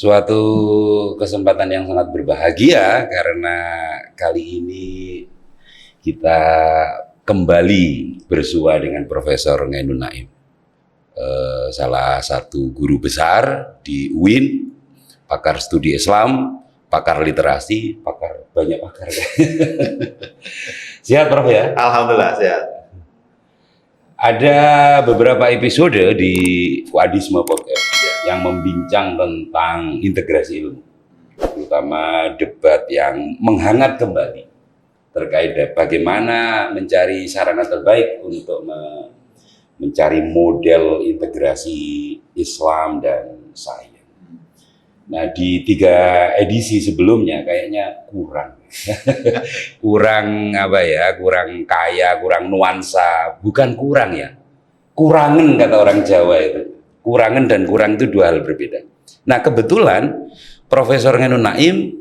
Suatu kesempatan yang sangat berbahagia karena kali ini kita kembali bersua dengan Profesor Ngainun Naim, salah satu guru besar di UIN, pakar studi Islam, pakar literasi, pakar banyak pakar. Sehat Prof ya? Alhamdulillah sehat. Ada beberapa episode di Fuadisme Podcast yang membincang tentang integrasi ilmu, terutama debat yang menghangat kembali terkait bagaimana mencari sarana terbaik untuk mencari model integrasi Islam dan sains. Nah, di 3 edisi sebelumnya kayaknya kurang apa ya, kurang kaya, kurang nuansa, bukan kurang ya, kurangen kata orang Jawa itu. Kurangen dan kurang itu 2 hal berbeda. Nah, kebetulan Profesor Ngainun Naim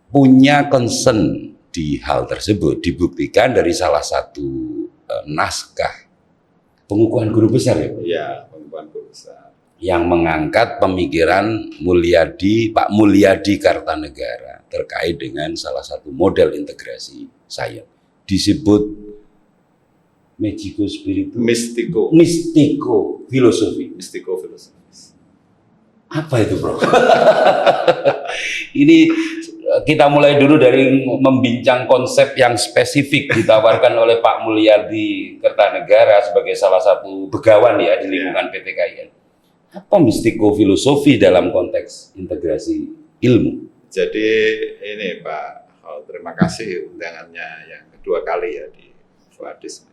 punya concern di hal tersebut, dibuktikan dari salah satu naskah pengukuhan guru besar ya. Iya, pengukuhan guru besar. Yang mengangkat pemikiran Pak Mulyadi Kartanegara terkait dengan salah satu model integrasi sains. Disebut Magico Spiritu, Mistiko Filosofi. Apa itu, Bro? Ini kita mulai dulu dari membincang konsep yang spesifik ditawarkan oleh Pak Mulyadi Kartanegara sebagai salah satu begawan ya di lingkungan PT KIN. Apa mistiko filosofi dalam konteks integrasi ilmu? Jadi ini Pak, terima kasih undangannya yang kedua kali ya di Fuadisme.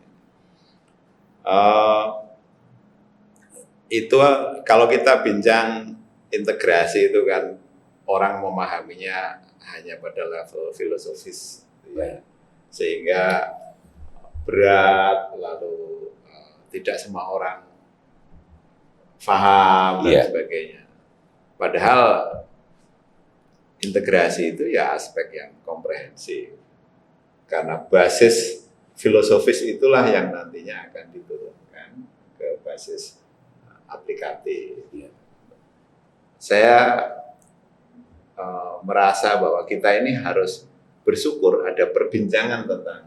Itu kalau kita bincang integrasi itu kan orang memahaminya hanya pada level filosofis, ya. Sehingga berat, lalu tidak semua orang paham dan sebagainya. Padahal integrasi itu ya aspek yang komprehensif. Karena basis filosofis itulah yang nantinya akan diturunkan ke basis aplikatif. Saya merasa bahwa kita ini harus bersyukur ada perbincangan tentang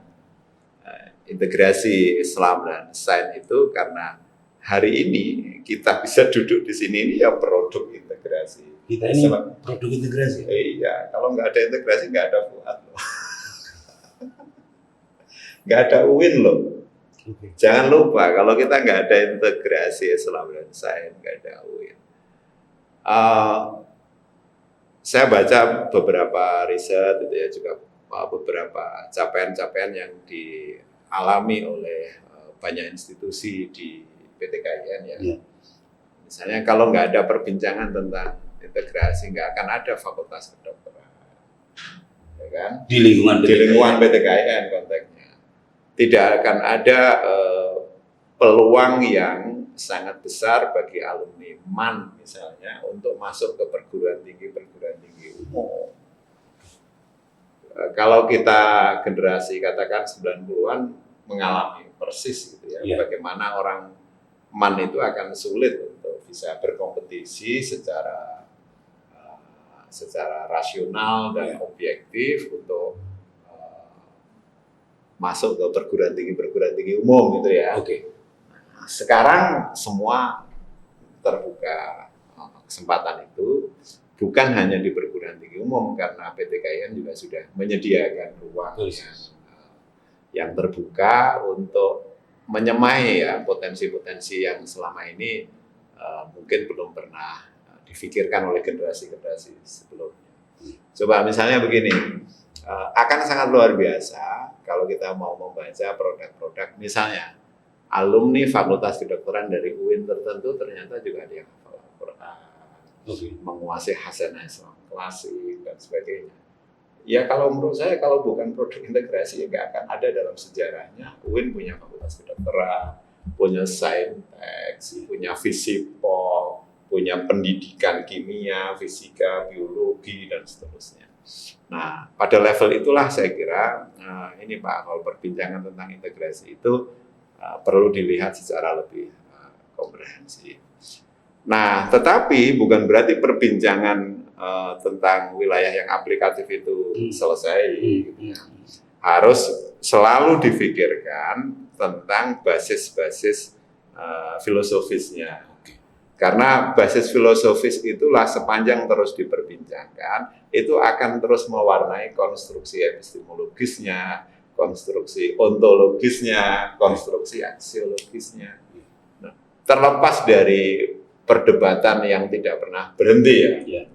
integrasi Islam dan sains itu, karena hari ini kita bisa duduk di sini ini ya produk integrasi. Kita ini produk integrasi? Iya, kalau nggak ada integrasi nggak ada Fuad loh. Nggak ada UIN loh. Okay. Jangan lupa kalau kita nggak ada integrasi Islam dan sains, nggak ada UIN. Saya baca beberapa riset itu ya, juga beberapa capaian-capaian yang dialami oleh banyak institusi di PT KIN ya. Misalnya kalau nggak ada perbincangan tentang integrasi, nggak akan ada fakultas kedokteran, ya kan? Di lingkungan PT KIN konteksnya tidak akan ada peluang yang sangat besar bagi alumni MAN misalnya untuk masuk ke perguruan tinggi umum. Kalau kita generasi katakan 90-an mengalami persis gitu ya, bagaimana orang MAN itu akan sulit untuk bisa berkompetisi secara rasional dan objektif untuk masuk ke perguruan tinggi umum gitu ya. Nah, sekarang semua terbuka kesempatan itu, bukan hanya di perguruan tinggi umum, karena PT KIN juga sudah menyediakan ruang yang terbuka untuk menyemai ya potensi-potensi yang selama ini mungkin belum pernah difikirkan oleh generasi-generasi sebelumnya. Coba misalnya begini, akan sangat luar biasa kalau kita mau membaca produk-produk, misalnya alumni fakultas kedokteran dari UIN tertentu ternyata juga ada yang hafal Al-Quran, menguasai hasanah Islam klasik dan sebagainya. Ya kalau menurut saya, kalau bukan produk integrasi ya nggak akan ada dalam sejarahnya. UIN punya fakultas kedokteran, punya saintek, punya fisipol, punya pendidikan kimia, fisika, biologi, dan seterusnya. Nah, pada level itulah saya kira ini Pak, kalau perbincangan tentang integrasi itu perlu dilihat secara lebih komprehensif. Nah, tetapi bukan berarti perbincangan tentang wilayah yang aplikatif itu selesai, harus selalu difikirkan tentang basis-basis filosofisnya. Karena basis filosofis itulah sepanjang terus diperbincangkan, itu akan terus mewarnai konstruksi epistemologisnya, konstruksi ontologisnya, konstruksi aksiologisnya. Nah, terlepas dari perdebatan yang tidak pernah berhenti ya.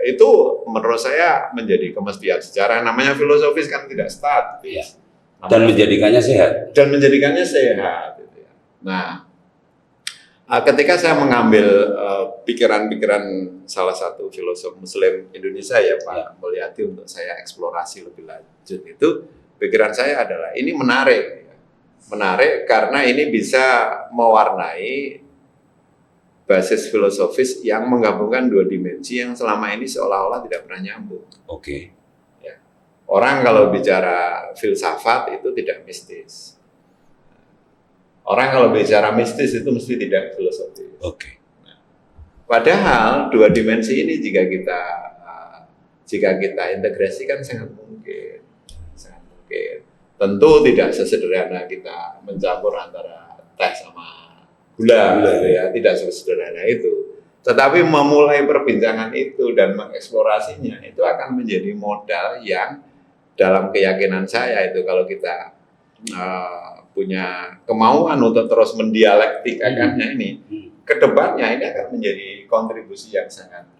Itu menurut saya menjadi kemestian sejarah. Namanya filosofis kan tidak statis. Dan menjadikannya sehat. Gitu ya. Nah, ketika saya mengambil pikiran-pikiran salah satu filosof Muslim Indonesia ya Pak Mulyadi untuk saya eksplorasi lebih lanjut, itu pikiran saya adalah ini menarik karena ini bisa mewarnai basis filosofis yang menggabungkan dua dimensi yang selama ini seolah-olah tidak pernah nyambung. Ya. Orang kalau bicara filsafat itu tidak mistis. Orang kalau bicara mistis itu mesti tidak filosofis. Nah, padahal dua dimensi ini jika kita integrasikan sangat mungkin. Tentu tidak sesederhana kita mencampur antara teh sama gula, ya, tidak sesederhana itu. Tetapi memulai perbincangan itu dan mengeksplorasinya itu akan menjadi modal yang dalam keyakinan saya itu kalau kita punya kemauan untuk terus mendialektikakannya ini, kedepannya ini akan menjadi kontribusi yang sangat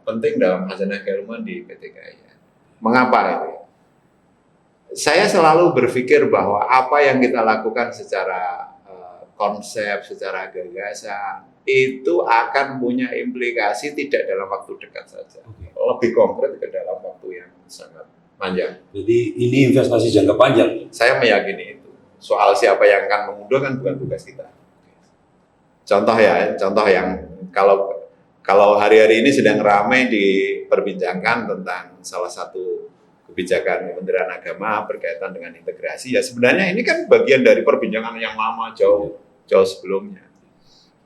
penting dalam khasanah keilmuan di PT KAIN. Mengapa itu? Saya selalu berpikir bahwa apa yang kita lakukan secara konsep, secara gagasan, itu akan punya implikasi tidak dalam waktu dekat saja, lebih konkret ke dalam waktu yang sangat panjang. Jadi ini investasi jangka panjang. Saya meyakini itu. Soal siapa yang akan mengunduh kan bukan tugas kita. Contoh yang kalau hari-hari ini sedang ramai diperbincangkan tentang salah satu kebijakan Kementerian Agama berkaitan dengan integrasi. Ya sebenarnya ini kan bagian dari perbincangan yang lama jauh sebelumnya.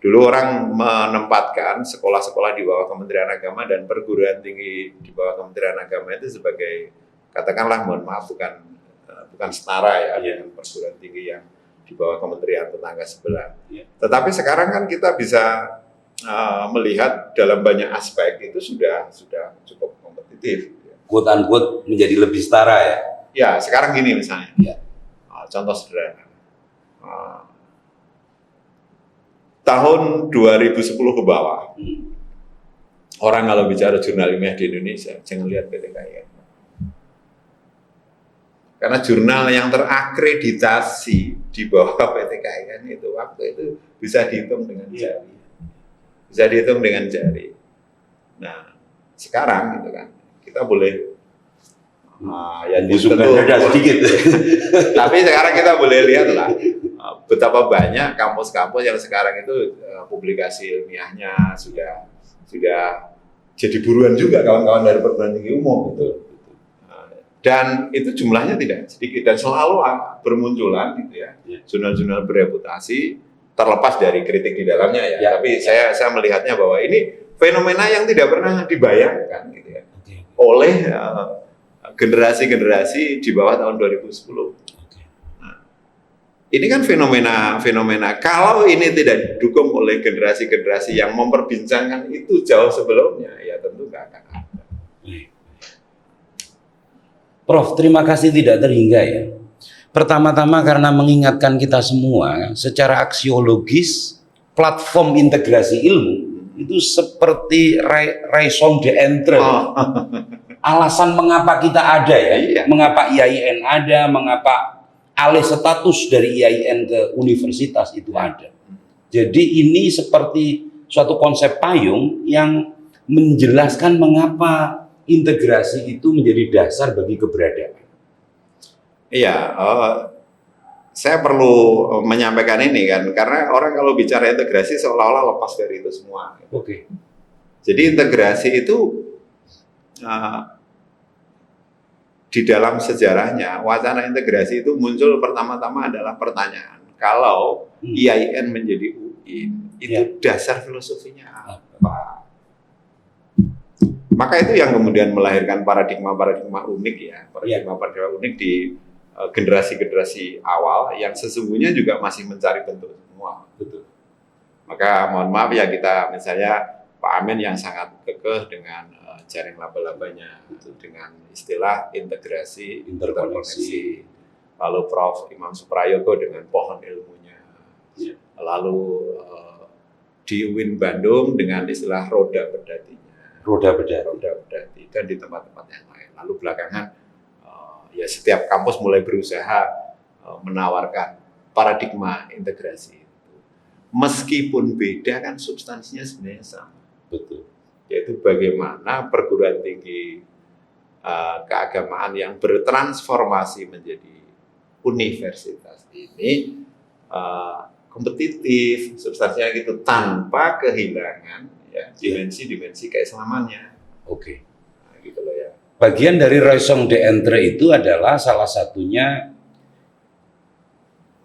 Dulu orang menempatkan sekolah-sekolah di bawah Kementerian Agama dan perguruan tinggi di bawah Kementerian Agama itu sebagai, katakanlah, mohon maaf, bukan setara ya dengan perguruan tinggi yang di bawah kementerian tetangga sebelah. Tetapi sekarang kan kita bisa melihat dalam banyak aspek itu sudah cukup kompetitif. Quote unquote menjadi lebih setara ya. Ya sekarang gini misalnya. Contoh sederhana. Tahun 2010 ke bawah, orang kalau bicara jurnal ilmiah di Indonesia jangan lihat PT KAIN. Karena jurnal yang terakreditasi di bawah PT KAIN itu waktu itu bisa dihitung dengan jari. Nah, sekarang gitu kan, kita boleh ya busukkan dada sedikit. Tapi sekarang kita boleh lihat lah betapa banyak kampus-kampus yang sekarang itu publikasi ilmiahnya sudah jadi buruan juga kawan-kawan dari perguruan tinggi umum gitu. Dan itu jumlahnya tidak sedikit dan selalu bermunculan gitu ya, jurnal-jurnal bereputasi, terlepas dari kritik di dalamnya ya. Tapi saya melihatnya bahwa ini fenomena yang tidak pernah dibayangkan gitu ya oleh generasi-generasi di bawah tahun 2010. Nah, ini kan fenomena kalau ini tidak didukung oleh generasi-generasi yang memperbincangkan itu jauh sebelumnya, ya tentu nggak akan ada. Prof, terima kasih tidak terhingga ya. Pertama-tama karena mengingatkan kita semua secara aksiologis platform integrasi ilmu itu seperti raison d'être. Alasan mengapa kita ada ya, mengapa IAIN ada, mengapa alih status dari IAIN ke universitas itu ada. Jadi ini seperti suatu konsep payung yang menjelaskan mengapa integrasi itu menjadi dasar bagi keberadaan. Iya, saya perlu menyampaikan ini kan, karena orang kalau bicara integrasi seolah-olah lepas dari itu semua. Jadi integrasi itu di dalam sejarahnya, wacana integrasi itu muncul pertama-tama adalah pertanyaan, kalau IAIN menjadi UIN, itu dasar filosofinya apa? Maka itu yang kemudian melahirkan paradigma-paradigma unik ya, paradigma-paradigma unik di generasi-generasi awal yang sesungguhnya juga masih mencari bentuk semua. Betul. Maka mohon maaf ya, kita misalnya Pak Amin yang sangat kekeh dengan jaring laba-labanya, dengan istilah integrasi, interkoneksi. Lalu Prof. Imam Suprayogo dengan pohon ilmunya. Lalu di UIN Bandung dengan istilah roda berdatinya. Roda berdati, dan di tempat-tempat yang lain. Lalu belakangan ya setiap kampus mulai berusaha menawarkan paradigma integrasi itu. Meskipun beda kan substansinya sebenarnya sama. Betul. Yaitu bagaimana perguruan tinggi keagamaan yang bertransformasi menjadi universitas ini kompetitif, substansinya gitu, tanpa kehilangan ya dimensi-dimensi keislamannya. Oke. Nah, gitu loh ya. Bagian dari raison d'être itu adalah salah satunya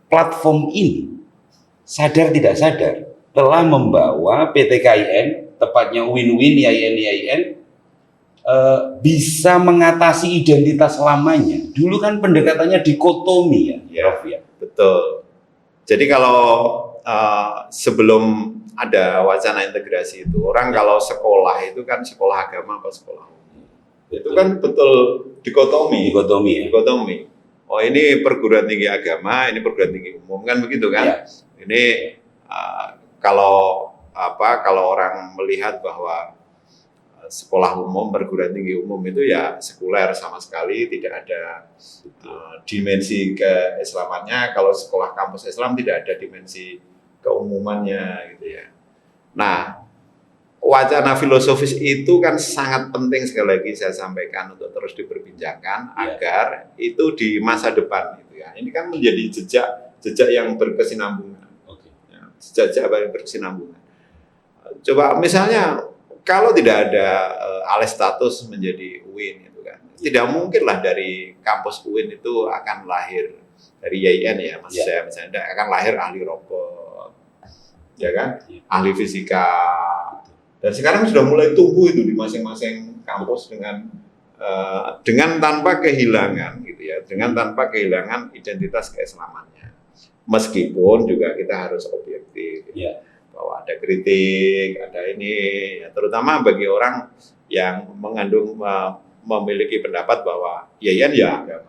platform ini sadar tidak sadar telah membawa PT KIN, tepatnya Win-Win IAIN, bisa mengatasi identitas lamanya. Dulu kan pendekatannya dikotomi ya, Prof. Ya. Betul. Jadi kalau sebelum ada wacana integrasi itu, orang kalau sekolah itu kan sekolah agama apa sekolah umum. Itu kan betul dikotomi. Dikotomi. Oh, ini perguruan tinggi agama, ini perguruan tinggi umum, kan begitu kan? Ya. Ini kalau orang melihat bahwa sekolah umum, perguruan tinggi umum itu ya sekuler sama sekali, tidak ada dimensi keislamannya. Kalau sekolah kampus Islam tidak ada dimensi keumumannya gitu ya. Nah, wacana filosofis itu kan sangat penting, sekali lagi saya sampaikan, untuk terus diperbincangkan agar itu di masa depan itu ya. Ini kan menjadi jejak yang berkesinambungan. Ya, jejak yang berkesinambungan. Coba misalnya kalau tidak ada alih status menjadi UIN itu kan, tidak mungkinlah dari kampus UIN itu akan lahir, dari IAIN ya, maksud saya misalnya akan lahir ahli robot, ya kan, ahli fisika. Dan sekarang sudah mulai tumbuh itu di masing-masing kampus dengan tanpa kehilangan gitu ya, dengan tanpa kehilangan identitas keislamannya. Meskipun juga kita harus objektif. Bahwa ada kritik, ada ini, ya, terutama bagi orang yang memiliki pendapat bahwa IAIN ya agama.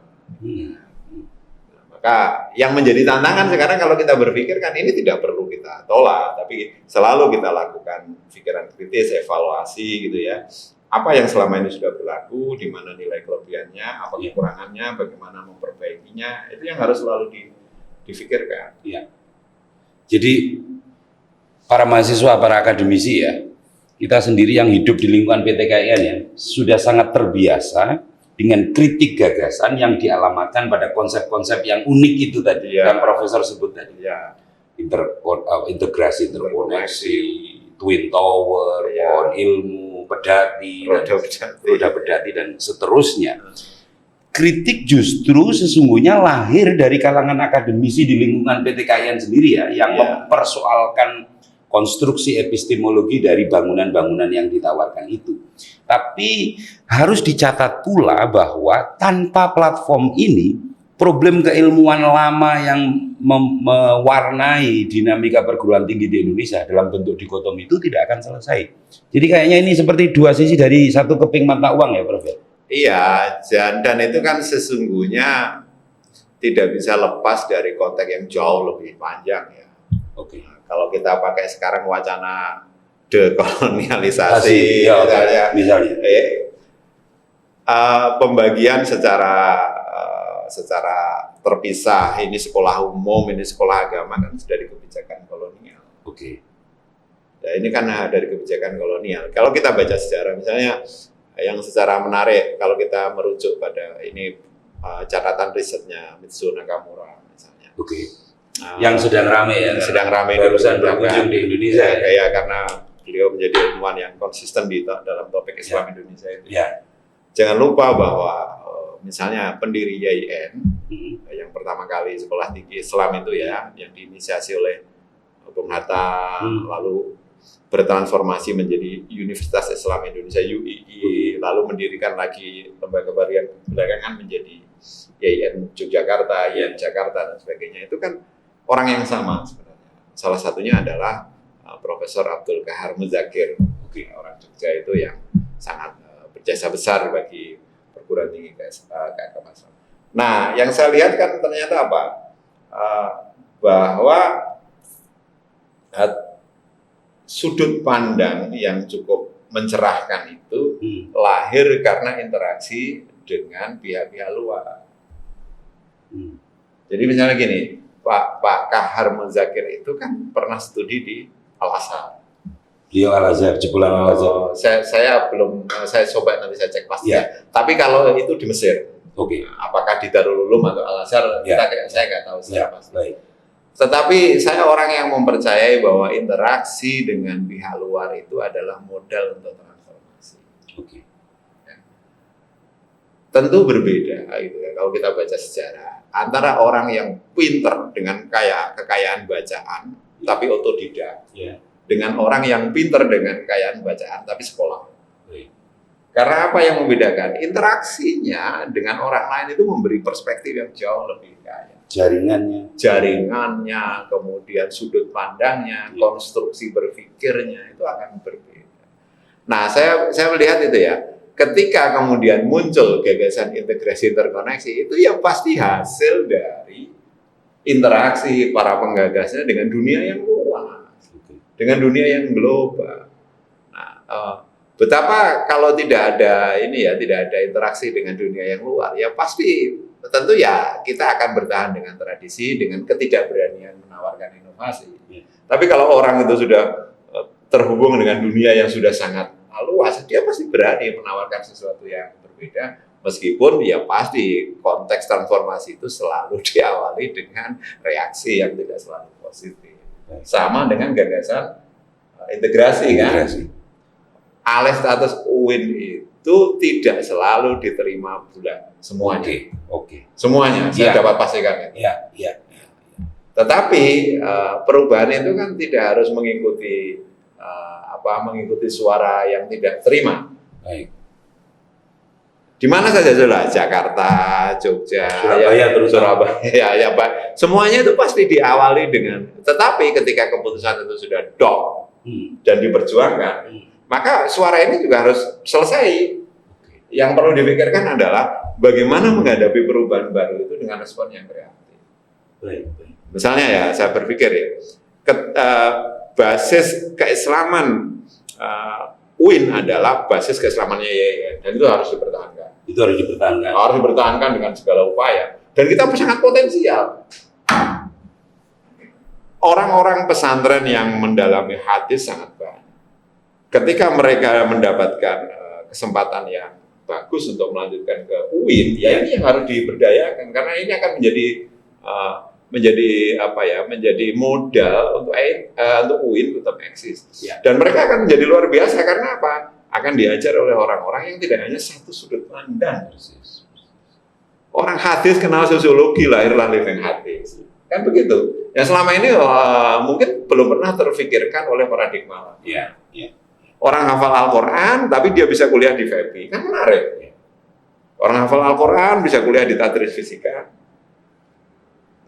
Maka yang menjadi tantangan sekarang kalau kita berpikir kan ini tidak perlu kita tolak, tapi selalu kita lakukan pikiran kritis, evaluasi gitu ya. Apa yang selama ini sudah berlaku, di mana nilai kelebihannya, apa kekurangannya, bagaimana memperbaikinya, itu yang harus selalu difikirkan. Ya. Jadi para mahasiswa, para akademisi ya, kita sendiri yang hidup di lingkungan PT KIN ya, sudah sangat terbiasa dengan kritik gagasan yang dialamatkan pada konsep-konsep yang unik itu tadi, yang Profesor sebut tadi. Integrasi, interkoneksi, Twin Tower, pohon ilmu, pedati, roda pedati, dan seterusnya. Kritik justru sesungguhnya lahir dari kalangan akademisi di lingkungan PT KIN sendiri ya, yang mempersoalkan konstruksi epistemologi dari bangunan-bangunan yang ditawarkan itu. Tapi harus dicatat pula bahwa tanpa platform ini, problem keilmuan lama yang mewarnai dinamika perguruan tinggi di Indonesia dalam bentuk dikotomi itu tidak akan selesai. Jadi kayaknya ini seperti dua sisi dari satu keping mata uang ya, Prof. Iya, dan itu kan sesungguhnya tidak bisa lepas dari konteks yang jauh lebih panjang ya. Oke. Kalau kita pakai sekarang wacana dekolonialisasi, misalnya, pembagian secara terpisah, ini sekolah umum, ini sekolah agama, kan dari kebijakan kolonial. Oke. Ya, ini kan dari kebijakan kolonial. Kalau kita baca sejarah, misalnya yang secara menarik, kalau kita merujuk pada ini catatan risetnya Mitsuo Nakamura misalnya. Oke. Yang sedang ramai ya. Sedang ramai barusan berkunjung di Indonesia. Ya, karena beliau menjadi ilmuwan yang konsisten dalam topik Islam Indonesia itu. Jangan lupa bahwa misalnya pendiri IAIN yang pertama kali sekolah tinggi Islam itu ya, yang diinisiasi oleh Bung Hatta, lalu bertransformasi menjadi Universitas Islam Indonesia UII, lalu mendirikan lagi lembaga baru yang belakangan menjadi IAIN Yogyakarta, IAIN Jakarta dan sebagainya. Itu kan orang yang sama sebenarnya. Salah satunya adalah Profesor Abdul Qahar Muzakir, orang Jogja itu yang sangat berjasa besar bagi perguruan tinggi keagamaan. Nah, yang saya lihat kan ternyata apa? Bahwa sudut pandang yang cukup mencerahkan itu lahir karena interaksi dengan pihak-pihak luar. Jadi misalnya gini, Pak Qahar Muzakir itu kan pernah studi di Al-Azhar. Beliau Al-Azhar, jebolan Al-Azhar. Saya belum, saya coba nanti saya cek pasti. Ya. Tapi kalau itu di Mesir, apakah di Darul Ulum atau Al-Azhar, saya nggak tahu secara pasti. Baik. Tetapi saya orang yang mempercayai bahwa interaksi dengan pihak luar itu adalah modal untuk transformasi. Ya. Tentu berbeda, gitu ya, kalau kita baca sejarah antara orang yang pinter dengan kekayaan bacaan, tapi otodidak, dengan orang yang pinter dengan kekayaan bacaan, tapi sekolah. Karena apa yang membedakan? Interaksinya dengan orang lain itu memberi perspektif yang jauh lebih kaya. Jaringannya, kemudian sudut pandangnya, konstruksi berpikirnya itu akan berbeda. Nah, saya melihat itu ya. Ketika kemudian muncul gagasan integrasi interkoneksi, itu yang pasti hasil dari interaksi para penggagasnya dengan dunia yang luas, dengan dunia yang global. Nah, betapa kalau tidak ada tidak ada interaksi dengan dunia yang luar, ya pasti tentu ya kita akan bertahan dengan tradisi, dengan ketidakberanian menawarkan inovasi. Tapi kalau orang itu sudah terhubung dengan dunia yang sudah sangat luas, dia pasti berani menawarkan sesuatu yang berbeda, meskipun ya pasti konteks transformasi itu selalu diawali dengan reaksi yang tidak selalu positif. Sama dengan gagasan integrasi kan. Alih status UIN itu tidak selalu diterima bulat semuanya. Semuanya saya dapat pastikan. Tetapi perubahan itu kan tidak harus mengikuti suara yang tidak terima. Di mana saja sudah, Jakarta, Jogja, Surabaya, ya Pak. Semuanya itu pasti diawali dengan. Tetapi ketika keputusan itu sudah dok dan diperjuangkan, maka suara ini juga harus selesai. Yang perlu dipikirkan adalah bagaimana menghadapi perubahan baru itu dengan respon yang kreatif. Misalnya ya, saya berpikir ya, basis keislaman UIN adalah basis keislamannya IAIN, dan itu harus dipertahankan. Harus dipertahankan dengan segala upaya. Dan kita sangat potensial. Orang-orang pesantren yang mendalami hadis sangat banyak. Ketika mereka mendapatkan kesempatan yang bagus untuk melanjutkan ke UIN, ya ini yang harus diberdayakan karena ini akan menjadi modal untuk UIN tetap eksis. Dan mereka akan menjadi luar biasa karena apa? Akan diajar oleh orang-orang yang tidak hanya satu sudut pandang. Orang hadis kenal sosiologi, lahirlah living hadis. Kan begitu. Yang selama ini mungkin belum pernah terfikirkan oleh paradigma. Orang hafal Al-Quran, tapi dia bisa kuliah di FEBI. Kan menarik. Orang hafal Al-Quran bisa kuliah di Tadris Fisika.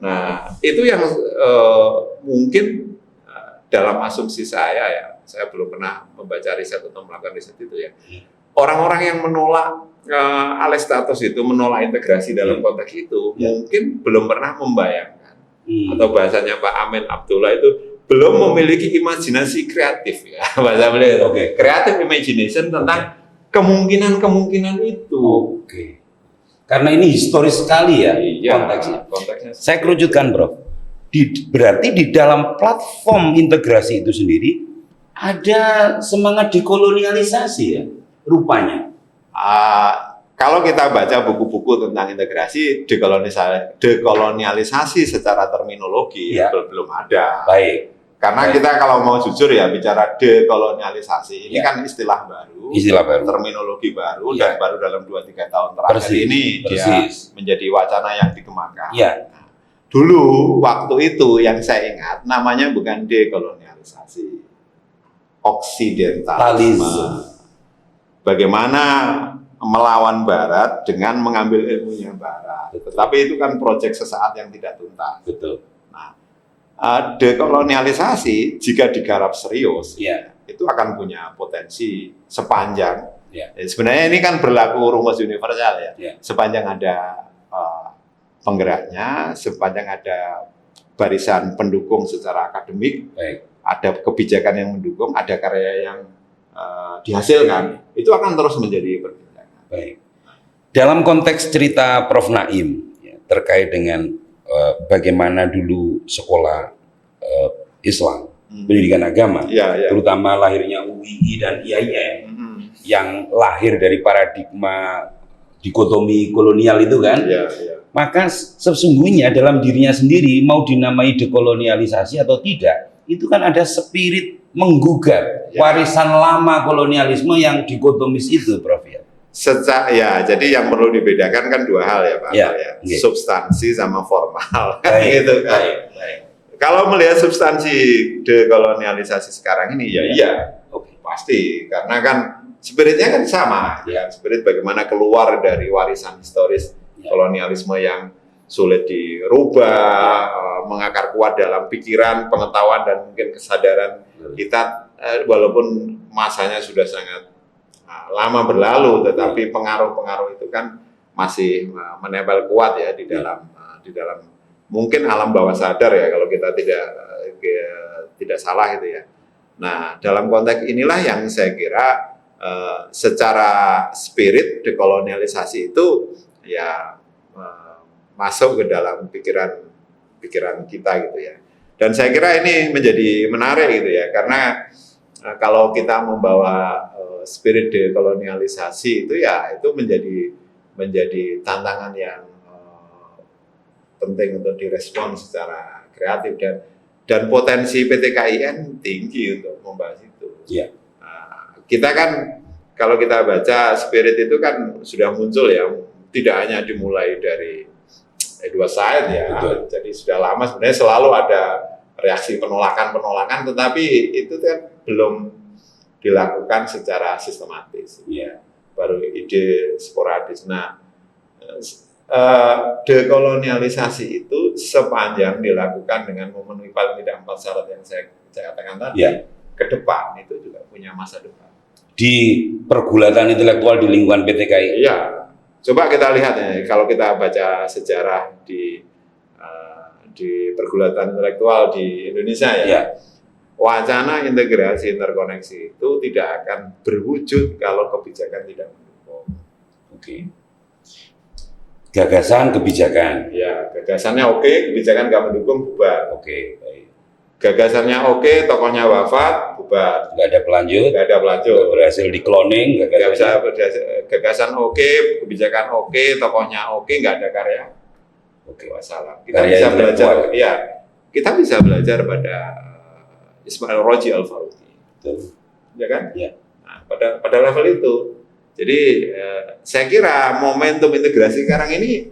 Nah, itu yang mungkin dalam asumsi saya belum pernah membaca riset atau melakukan riset itu ya. Orang-orang yang menolak alih status itu, menolak integrasi dalam konteks itu, mungkin belum pernah membayangkan. Atau bahasanya Pak Amin Abdullah itu, belum memiliki imajinasi kreatif ya, bahasa beliau. Creative imagination tentang kemungkinan-kemungkinan itu. Karena ini historis sekali ya konteksnya. Saya kerucutkan, Bro. Berarti di dalam platform integrasi itu sendiri ada semangat dekolonialisasi ya, rupanya. Kalau kita baca buku-buku tentang integrasi, dekolonialisasi secara terminologi belum ada. Baik. Karena kita kalau mau jujur ya bicara dekolonialisasi ini kan istilah baru, terminologi baru dan baru dalam 2-3 tahun terakhir ini dia menjadi wacana yang dikembangkan. Dulu waktu itu yang saya ingat namanya bukan dekolonialisasi. oksidentalisme. Bagaimana melawan Barat dengan mengambil ilmunya Barat. Tetapi itu kan proyek sesaat yang tidak tuntas. Betul. Nah, dekolonialisasi jika digarap serius, itu akan punya potensi sepanjang. Sebenarnya ini kan berlaku rumus universal ya. Sepanjang ada penggeraknya, sepanjang ada barisan pendukung secara akademik, ada kebijakan yang mendukung, ada karya yang dihasilkan, itu akan terus menjadi perbincangan. Baik. Dalam konteks cerita Prof. Naim terkait dengan bagaimana dulu sekolah Islam, pendidikan agama, terutama lahirnya UII dan IAIN, yang lahir dari paradigma dikotomi kolonial itu kan, maka sesungguhnya dalam dirinya sendiri mau dinamai dekolonialisasi atau tidak, itu kan ada spirit menggugat warisan lama kolonialisme yang dikotomis itu, Prof. Jadi yang perlu dibedakan kan dua hal ya Pak. Substansi sama formal. Gitu kan. Kalau melihat substansi dekolonialisasi sekarang ini, pasti, karena kan spiritnya kan sama, spirit bagaimana keluar dari warisan historis kolonialisme yang sulit dirubah, mengakar kuat dalam pikiran, pengetahuan, dan mungkin kesadaran kita, walaupun masanya sudah sangat lama berlalu, tetapi pengaruh-pengaruh itu kan masih menempel kuat ya di dalam mungkin alam bawah sadar ya, kalau kita tidak salah itu ya. Nah, dalam konteks inilah yang saya kira secara spirit dekolonialisasi itu ya masuk ke dalam pikiran kita gitu ya. Dan saya kira ini menjadi menarik gitu ya, karena kalau kita membawa spirit dekolonialisasi itu ya, itu menjadi tantangan yang penting untuk direspon secara kreatif, dan potensi PTKIN tinggi untuk membahas itu. Kita kan kalau kita baca spirit itu kan sudah muncul ya, tidak hanya dimulai dari Edward Said ya. Jadi sudah lama sebenarnya selalu ada reaksi penolakan, tetapi itu kan belum dilakukan secara sistematis. Baru ide sporadis. Nah, dekolonialisasi itu sepanjang dilakukan dengan memenuhi paling tidak 4 syarat yang saya katakan tadi, ke depan itu juga punya masa depan. Di pergulatan intelektual di lingkungan PTKI. Coba kita lihat ya, kalau kita baca sejarah di pergulatan intelektual di Indonesia wacana integrasi interkoneksi itu tidak akan berwujud kalau kebijakan tidak mendukung. Gagasan, kebijakan. Gagasannya oke, kebijakan nggak mendukung, bubar. Gagasannya oke, tokohnya wafat, bubar. Nggak ada pelanjut. Nggak berhasil di cloning. Gagasan oke, kebijakan oke, tokohnya oke, nggak ada karya. Wassalam. Kita bisa belajar. Kita bisa belajar pada Ismail Roji Al-Faruqi. Ya kan? Nah, pada level itu. Jadi saya kira momentum integrasi sekarang ini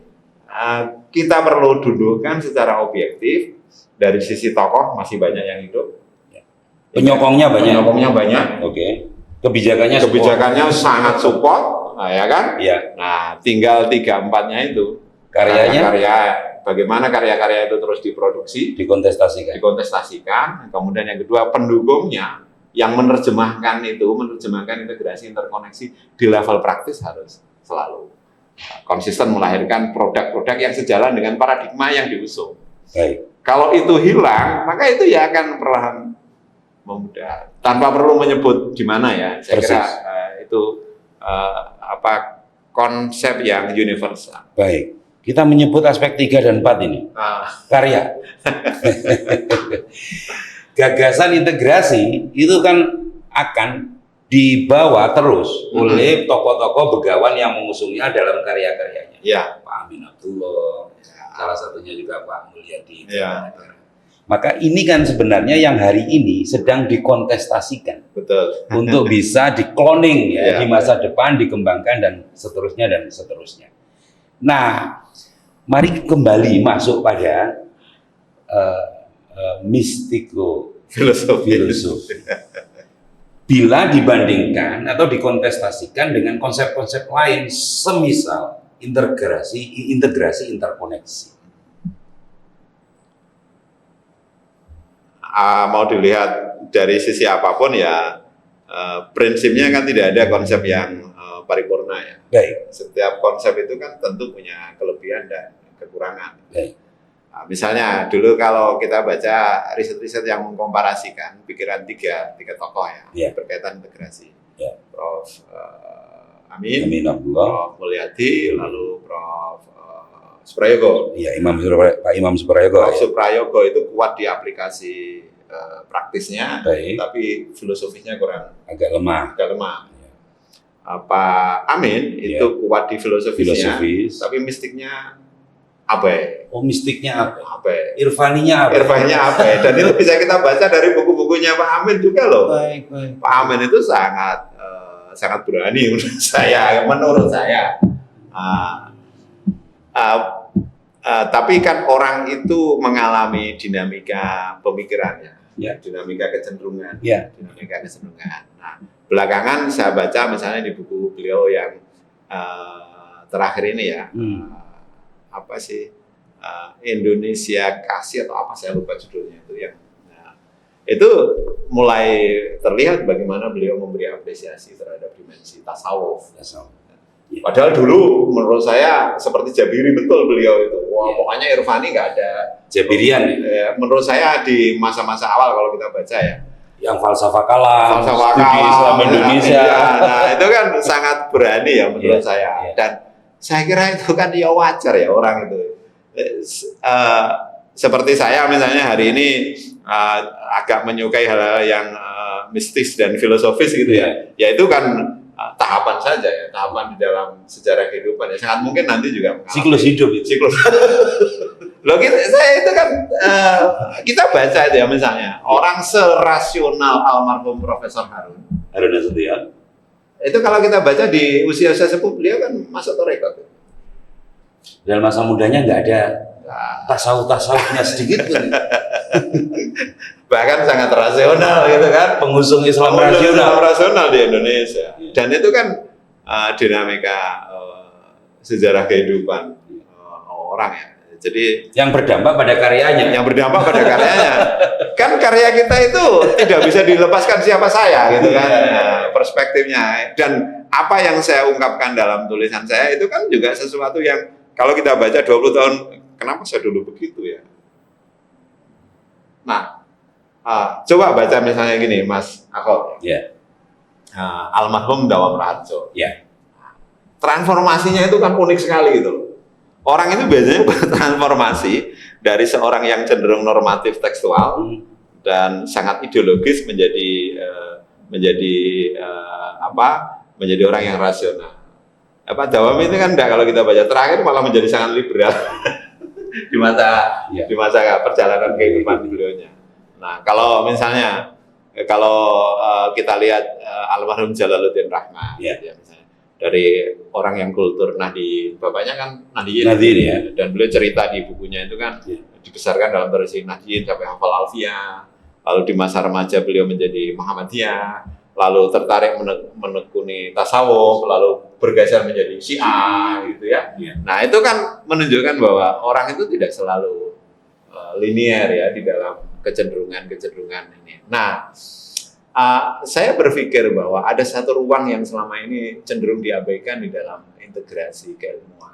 kita perlu dudukkan secara objektif. Dari sisi tokoh masih banyak yang hidup. Penyokongnya banyak. Kebijakannya sangat support, ya kan? Nah, tinggal 3-4-nya itu. Bagaimana karya-karya itu terus diproduksi, dikontestasikan. Kemudian yang kedua, pendukungnya yang menerjemahkan integrasi interkoneksi di level praktis harus selalu konsisten melahirkan produk-produk yang sejalan dengan paradigma yang diusung. Kalau itu hilang, maka itu ya akan perlahan memudar. Tanpa perlu menyebut di mana ya, saya kira itu konsep yang universal. Kita menyebut aspek 3 dan 4 ini. Karya. Gagasan integrasi itu kan akan dibawa terus oleh tokoh-tokoh begawan yang mengusungnya dalam karya-karyanya. Pak Amin Abdullah, salah satunya juga Pak Mulyadi. Maka ini kan sebenarnya yang hari ini sedang dikontestasikan. Untuk bisa di-cloning di masa depan, dikembangkan dan seterusnya. Nah, mari kembali masuk pada mistiko filosofi. bila dibandingkan atau dikontestasikan dengan konsep-konsep lain, semisal integrasi interkoneksi. Mau dilihat dari sisi apapun ya, prinsipnya kan tidak ada konsep yang paripurna ya. Baik. Setiap konsep itu kan tentu punya kelebihan dan kekurangan. Baik. Nah, misalnya dulu kalau kita baca riset-riset yang mengkomparasikan pikiran tiga tokoh ya, berkaitan integrasi. Prof. Amin Abdullah, Prof. Mulyadi, lalu Prof. Suprayogo. Iya, Pak Imam Suprayogo. Prof. Suprayogo itu kuat di aplikasi praktisnya, tapi filosofisnya kurang agak lemah. Pak Amin itu kuat di filosofisnya, tapi mistiknya abai. Oh, mistiknya abai. Irfaninya abai. Dan itu bisa kita baca dari buku-bukunya Pak Amin juga loh. Baik. Pak Amin itu sangat berani menurut saya. Tapi kan orang itu mengalami dinamika pemikirannya, dinamika kecenderungan. Nah, belakangan saya baca misalnya di buku beliau yang terakhir ini ya, Indonesia Kasih atau apa, saya lupa judulnya itu yang. Itu mulai terlihat bagaimana beliau memberi apresiasi terhadap dimensi tasawuf. Padahal dulu menurut saya seperti Jabiri betul beliau itu. Wah, pokoknya Irfani nggak ada. Jabirian ya? Menurut saya di masa-masa awal kalau kita baca ya. Yang falsafah kalam, studi Islam Indonesia. Nah, itu kan sangat berani ya menurut saya. Dan saya kira itu kan ya wajar ya orang itu. Seperti saya misalnya hari ini agak menyukai hal-hal yang mistis dan filosofis gitu ya. Ya itu kan tahapan saja ya, tahapan di dalam sejarah kehidupan ya. Sangat mungkin nanti juga mengalami siklus hidup itu. Loh, saya itu kan kita baca itu ya, misalnya orang serasional almarhum Profesor Harun Nasution. Itu kalau kita baca di usia-usia sepuh beliau kan masuk tarekat. Dalam masa mudanya nggak ada tasawufnya sedikit pun. Bahkan sangat rasional gitu kan, pengusung Islam rasional di Indonesia. Dan itu kan dinamika sejarah kehidupan orang ya. Jadi yang berdampak pada karyanya. Kan karya kita itu tidak bisa dilepaskan siapa saya gitu kan. Perspektifnya dan apa yang saya ungkapkan dalam tulisan saya itu kan juga sesuatu yang kalau kita baca 20 tahun, kenapa saya dulu begitu ya? Nah, coba baca misalnya gini, Mas Akot. Almarhum Dawam Raharjo. Transformasinya itu kan unik sekali gitu loh. Orang itu biasanya bertransformasi dari seorang yang cenderung normatif tekstual dan sangat ideologis menjadi orang yang rasional. Pak Dawam itu kan enggak, kalau kita baca terakhir malah menjadi sangat liberal di masa perjalanan kehidupan beliaunya. Nah, kalau misalnya kita lihat almarhum Jalaluddin Rahmat, ya misalnya dari orang yang kultur Nahdien, bapaknya kan Nahdien ya, dan beliau cerita di bukunya itu kan dibesarkan dalam tradisi Nahdien sampai hafal Alfiyah, lalu di masa remaja beliau menjadi Muhammadiyah, lalu tertarik menekuni tasawuf, lalu bergeser menjadi Syiah gitu ya. Nah, itu kan menunjukkan bahwa orang itu tidak selalu linier ya di dalam kecenderungan ini. Nah, saya berpikir bahwa ada satu ruang yang selama ini cenderung diabaikan di dalam integrasi keilmuan,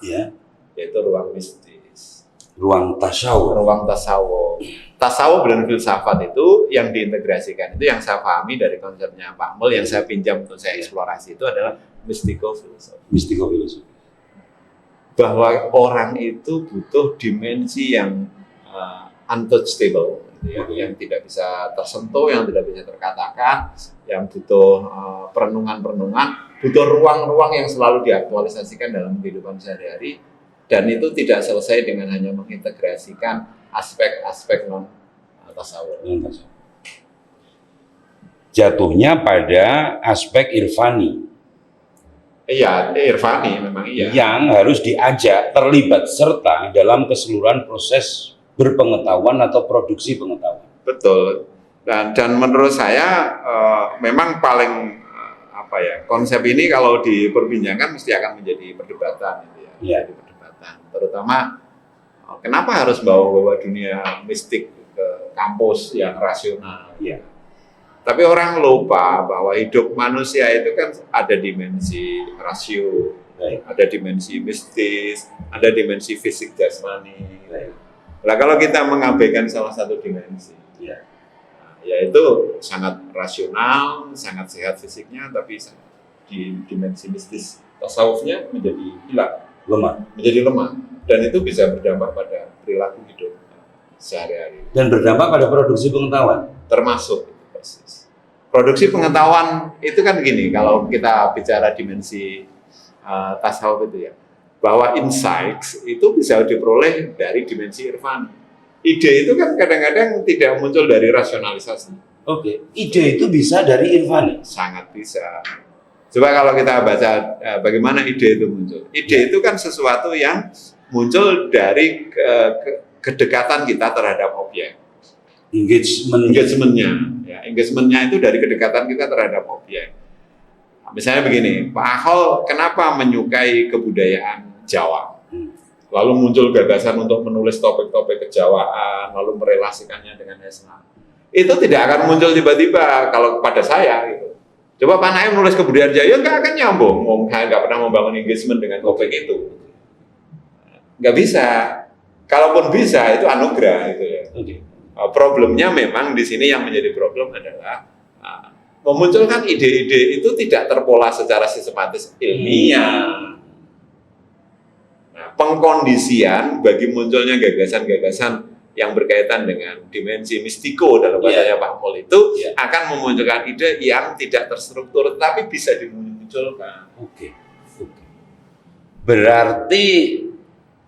yaitu ruang mistis, ruang tasawuf. Tasawuf dan filsafat itu yang diintegrasikan, itu yang saya pahami dari konsepnya Pak Mul yang saya pinjam untuk saya eksplorasi, itu adalah mistiko-filosofi. Bahwa orang itu butuh dimensi yang untouchable, yang tidak bisa tersentuh, yang tidak bisa terkatakan, yang butuh perenungan-perenungan, butuh ruang-ruang yang selalu diaktualisasikan dalam kehidupan sehari-hari, dan itu tidak selesai dengan hanya mengintegrasikan aspek-aspek non-tasawuf. Jatuhnya pada aspek irfani. Iya, irfani memang iya. Yang harus diajak terlibat serta dalam keseluruhan proses berpengetahuan atau produksi pengetahuan. Betul. Dan menurut saya memang paling konsep ini kalau diperbincangkan mesti akan menjadi perdebatan gitu ya. Iya. Menjadi perdebatan. Terutama kenapa harus bawa dunia mistik ke kampus yang rasional. Iya. Tapi orang lupa bahwa hidup manusia itu kan ada dimensi rasio, ada dimensi mistis, ada dimensi fisik jasmani. Nah, kalau kita mengabaikan salah satu dimensi, yaitu sangat rasional, sangat sehat fisiknya, tapi di dimensi mistis tasawufnya menjadi hilang, menjadi lemah, dan itu bisa berdampak pada perilaku hidup sehari-hari. Dan berdampak pada produksi pengetahuan. Termasuk persis. Produksi pengetahuan itu kan gini, kalau kita bicara dimensi tasawuf itu ya, bahwa insights itu bisa diperoleh dari dimensi irfan. Ide itu kan kadang-kadang tidak muncul dari rasionalisasi. Oke, ide itu bisa dari irfan? Sangat bisa. Coba kalau kita baca bagaimana ide itu muncul. Ide itu kan sesuatu yang muncul dari kedekatan kita terhadap objek. Engagementnya. Ya, engagementnya itu dari kedekatan kita terhadap objek. Misalnya begini, Pak Ahol kenapa menyukai kebudayaan Jawa? Lalu muncul gagasan untuk menulis topik-topik kejawaan, lalu merelasikannya dengan Islam. Itu tidak akan muncul tiba-tiba kalau pada saya. Gitu. Coba Pak Naim menulis kebudayaan Jawa, ya nggak akan nyambung. Saya nggak pernah membangun engagement dengan topik itu. Nggak bisa. Kalaupun bisa, itu anugerah. Gitu ya. Problemnya memang di sini yang menjadi problem adalah memunculkan ide-ide itu tidak terpola secara sistematis ilmiah. Pengkondisian bagi munculnya gagasan-gagasan yang berkaitan dengan dimensi mistiko dalam bahasanya Pak Mul itu akan memunculkan ide yang tidak terstruktur tapi bisa dimunculkan. Oke. Berarti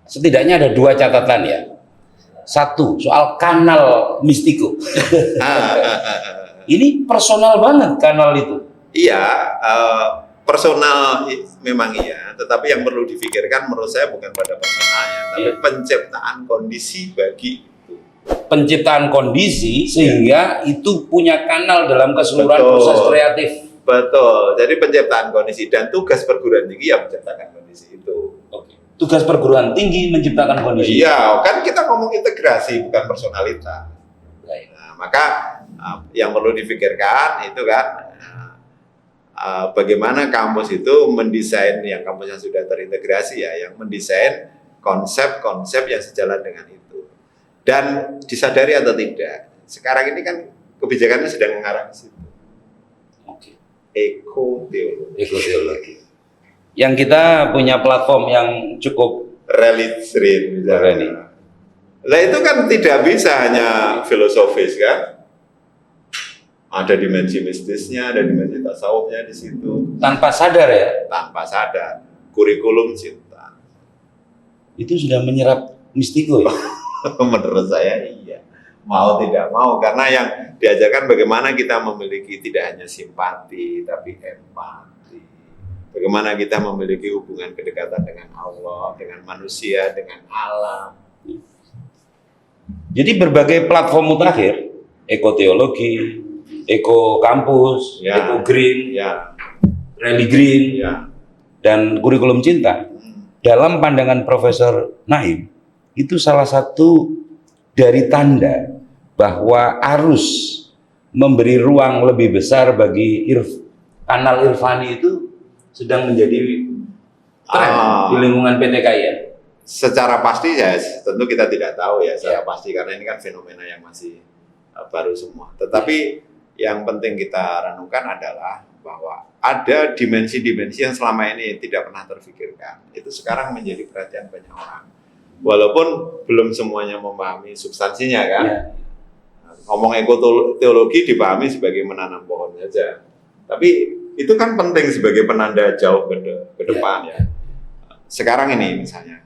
setidaknya ada dua catatan ya. Satu, soal kanal mistiko. Ini personal banget kanal itu. Iya, personal memang iya, tetapi yang perlu difikirkan menurut saya bukan pada personalnya, tapi penciptaan kondisi bagi itu. Penciptaan kondisi sehingga itu punya kanal dalam keseluruhan proses kreatif. Betul, jadi penciptaan kondisi dan tugas perguruan tinggi yang menciptakan kondisi itu. Oke. Tugas perguruan tinggi menciptakan kondisi. Iya, kan kita ngomong integrasi bukan personalitas. Nah, maka yang perlu difikirkan itu kan bagaimana kampus itu mendesain yang kampus yang sudah terintegrasi ya, yang mendesain konsep-konsep yang sejalan dengan itu. Dan disadari atau tidak, sekarang ini kan kebijakannya sedang mengarah ke situ. Oke. Ekoteologi. Yang kita punya platform yang cukup Relitrin misalnya. Nah itu kan tidak bisa hanya filosofis kan? Ada dimensi mistisnya, ada dimensi tasawufnya di situ. Tanpa sadar ya? Tanpa sadar. Kurikulum cinta. Itu sudah menyerap mistiko ya? Menurut saya iya. Mau tidak mau. Karena yang diajarkan bagaimana kita memiliki tidak hanya simpati, tapi empati. Bagaimana kita memiliki hubungan kedekatan dengan Allah, dengan manusia, dengan alam. Jadi berbagai platform mutakhir, ekoteologi, Eko Kampus, Eko Green, Rally Green, dan kurikulum cinta. Dalam pandangan Profesor Naim, itu salah satu dari tanda bahwa arus memberi ruang lebih besar bagi kanal irfani itu sedang menjadi tren di lingkungan PTKIN. Secara pasti ya tentu kita tidak tahu ya secara pasti karena ini kan fenomena yang masih baru semua. Tetapi yang penting kita renungkan adalah bahwa ada dimensi-dimensi yang selama ini tidak pernah terfikirkan. Itu sekarang menjadi perhatian banyak orang. Walaupun belum semuanya memahami substansinya kan. Ngomong ekoteologi dipahami sebagai menanam pohon saja. Tapi itu kan penting sebagai penanda jauh ke depan ya. Sekarang ini misalnya,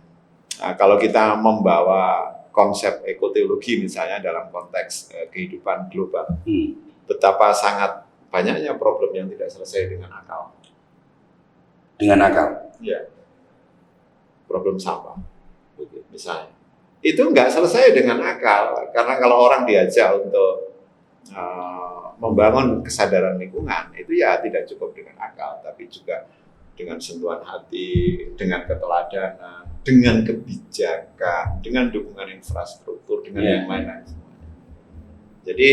kalau kita membawa konsep ekoteologi misalnya dalam konteks kehidupan global, betapa sangat banyaknya problem yang tidak selesai dengan akal. Dengan akal? Iya. Problem sampah, misalnya. Itu nggak selesai dengan akal, karena kalau orang diajak untuk membangun kesadaran lingkungan itu ya tidak cukup dengan akal, tapi juga dengan sentuhan hati, dengan keteladanan, dengan kebijakan, dengan dukungan infrastruktur, dengan yang lain-lain semuanya. Jadi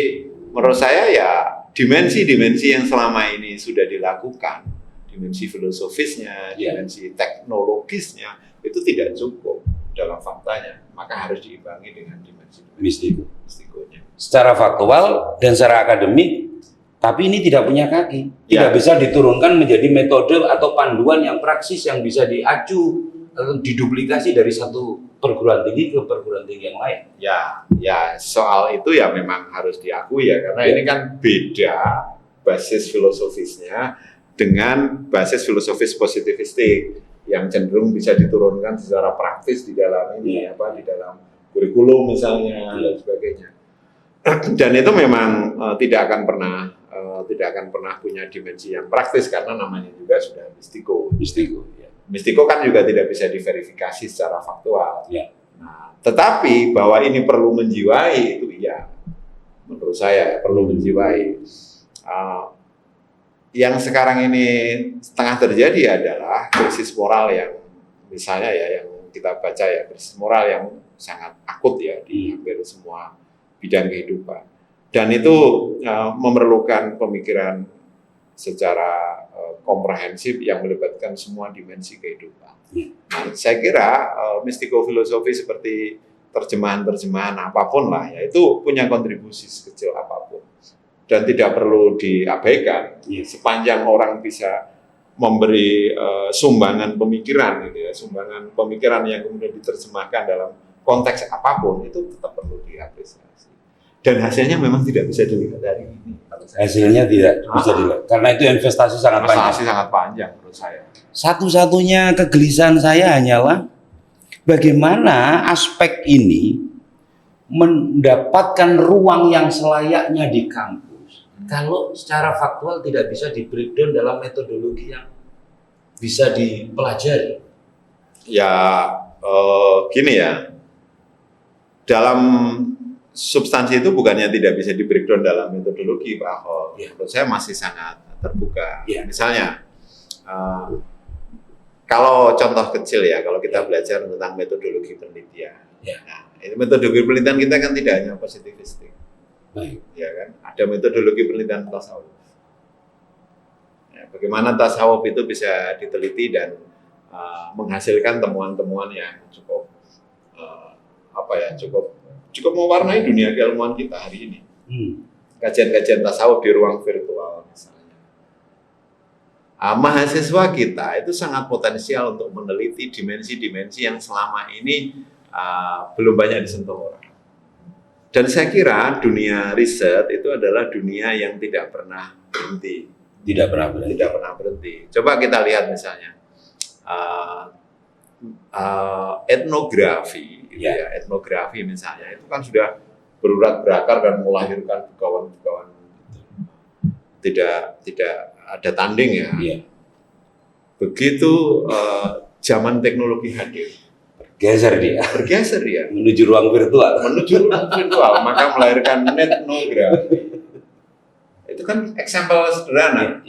menurut saya ya dimensi-dimensi yang selama ini sudah dilakukan, dimensi filosofisnya, dimensi teknologisnya itu tidak cukup dalam faktanya, maka harus diimbangi dengan dimensi mistikonya. Secara faktual dan secara akademik, tapi ini tidak punya kaki, tidak bisa diturunkan menjadi metode atau panduan yang praksis yang bisa diacu atau diduplikasi dari satu perguruan tinggi ke perguruan tinggi yang lain. Ya soal itu ya memang harus diakui ya, karena ini kan beda basis filosofisnya dengan basis filosofis positivistik yang cenderung bisa diturunkan secara praktis di dalam ini di dalam kurikulum misalnya dan sebagainya. Dan itu memang tidak akan pernah punya dimensi yang praktis karena namanya juga sudah mistiko. Mistiko kan juga tidak bisa diverifikasi secara faktual. Nah, tetapi bahwa ini perlu menjiwai itu menurut saya perlu menjiwai. Yang sekarang ini tengah terjadi adalah krisis moral yang misalnya yang kita baca krisis moral yang sangat akut di hampir semua bidang kehidupan, dan itu memerlukan pemikiran secara komprehensif yang melibatkan semua dimensi kehidupan. Nah, saya kira mistiko-filosofi seperti terjemahan-terjemahan apapun lah itu punya kontribusi sekecil apapun dan tidak perlu diabaikan sepanjang orang bisa memberi sumbangan pemikiran sumbangan pemikiran yang kemudian diterjemahkan dalam konteks apapun itu tetap perlu diapresiasi. Dan hasilnya memang tidak bisa dilihat dari ini. Hasilnya tidak bisa dilihat karena itu investasi sangat panjang menurut saya. Satu-satunya kegelisahan saya hanyalah bagaimana aspek ini mendapatkan ruang yang selayaknya di kampus. Kalau secara faktual tidak bisa di breakdown dalam metodologi yang bisa dipelajari. Gini dalam substansi itu bukannya tidak bisa di breakdown dalam metodologi, Pak Ahol. Menurut saya masih sangat terbuka. Misalnya, kalau contoh kecil kalau kita belajar tentang metodologi penelitian. Nah, ini metodologi penelitian kita kan tidak hanya positivistik. Kan? Ada metodologi penelitian tasawuf. Bagaimana tasawuf itu bisa diteliti dan menghasilkan temuan-temuan yang cukup cukup mewarnai dunia keilmuan kita hari ini. Kajian-kajian tasawuf di ruang virtual misalnya. Mahasiswa kita itu sangat potensial untuk meneliti dimensi-dimensi yang selama ini belum banyak disentuh orang. Dan saya kira dunia riset itu adalah dunia yang tidak pernah berhenti. Tidak pernah berhenti. Coba kita lihat misalnya etnografi. Etnografi misalnya itu kan sudah berurat berakar dan melahirkan bukawan-bukawan tidak ada tanding Begitu zaman teknologi hadir, bergeser dia menuju ruang virtual, maka melahirkan netnografi. Itu kan eksempel sederhana.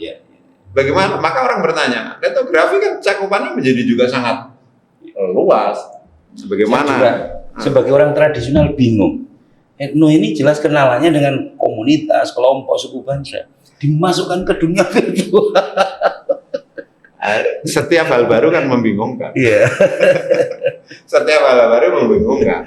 Bagaimana? Maka orang bertanya, etnografi kan cakupannya menjadi juga sangat luas. Bagaimana? Sebagai orang tradisional bingung. Etno ini jelas kenalannya dengan komunitas, kelompok, suku bangsa. Dimasukkan ke dunia virtual. Setiap hal baru kan membingungkan. Setiap hal baru membingungkan.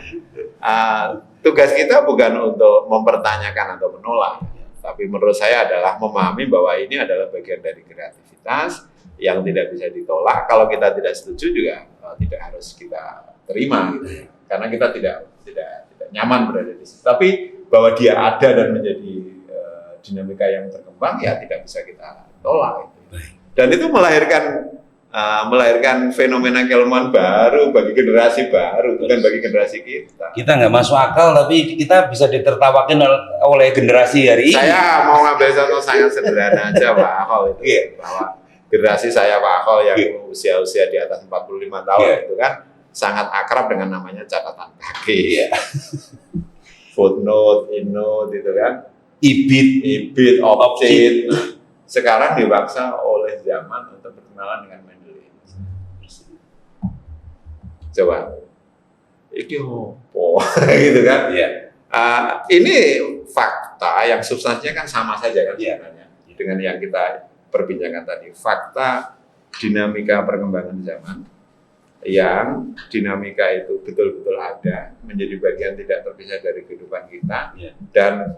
Tugas kita bukan untuk mempertanyakan atau menolak, tapi menurut saya adalah memahami bahwa ini adalah bagian dari kreativitas yang tidak bisa ditolak. Kalau kita tidak setuju juga tidak harus kita terima karena kita tidak nyaman berada di situ. Tapi bahwa dia ada dan menjadi dinamika yang berkembang tidak bisa kita tolak. Dan itu melahirkan fenomena keilmuan baru bagi generasi baru, bukan bagi generasi kita. Kita nggak masuk akal, tapi kita bisa ditertawakan oleh generasi hari ini. Saya mau ngambil contoh sangat sederhana aja, Pak Ahol itu bahwa generasi saya Pak Ahol yang usia di atas 45 tahun itu kan sangat akrab dengan namanya catatan kaki, footnote, endnote itu kan. Ibid, Opcit. Sekarang dipaksa oleh zaman untuk berkenalan dengan Mendeley. Coba, ini opo, gitu kan? Iya. Ini fakta yang substansinya kan sama saja kan sebenarnya dengan yang kita perbincangkan tadi. Fakta dinamika perkembangan zaman yang dinamika itu betul-betul ada, menjadi bagian tidak terpisah dari kehidupan kita, dan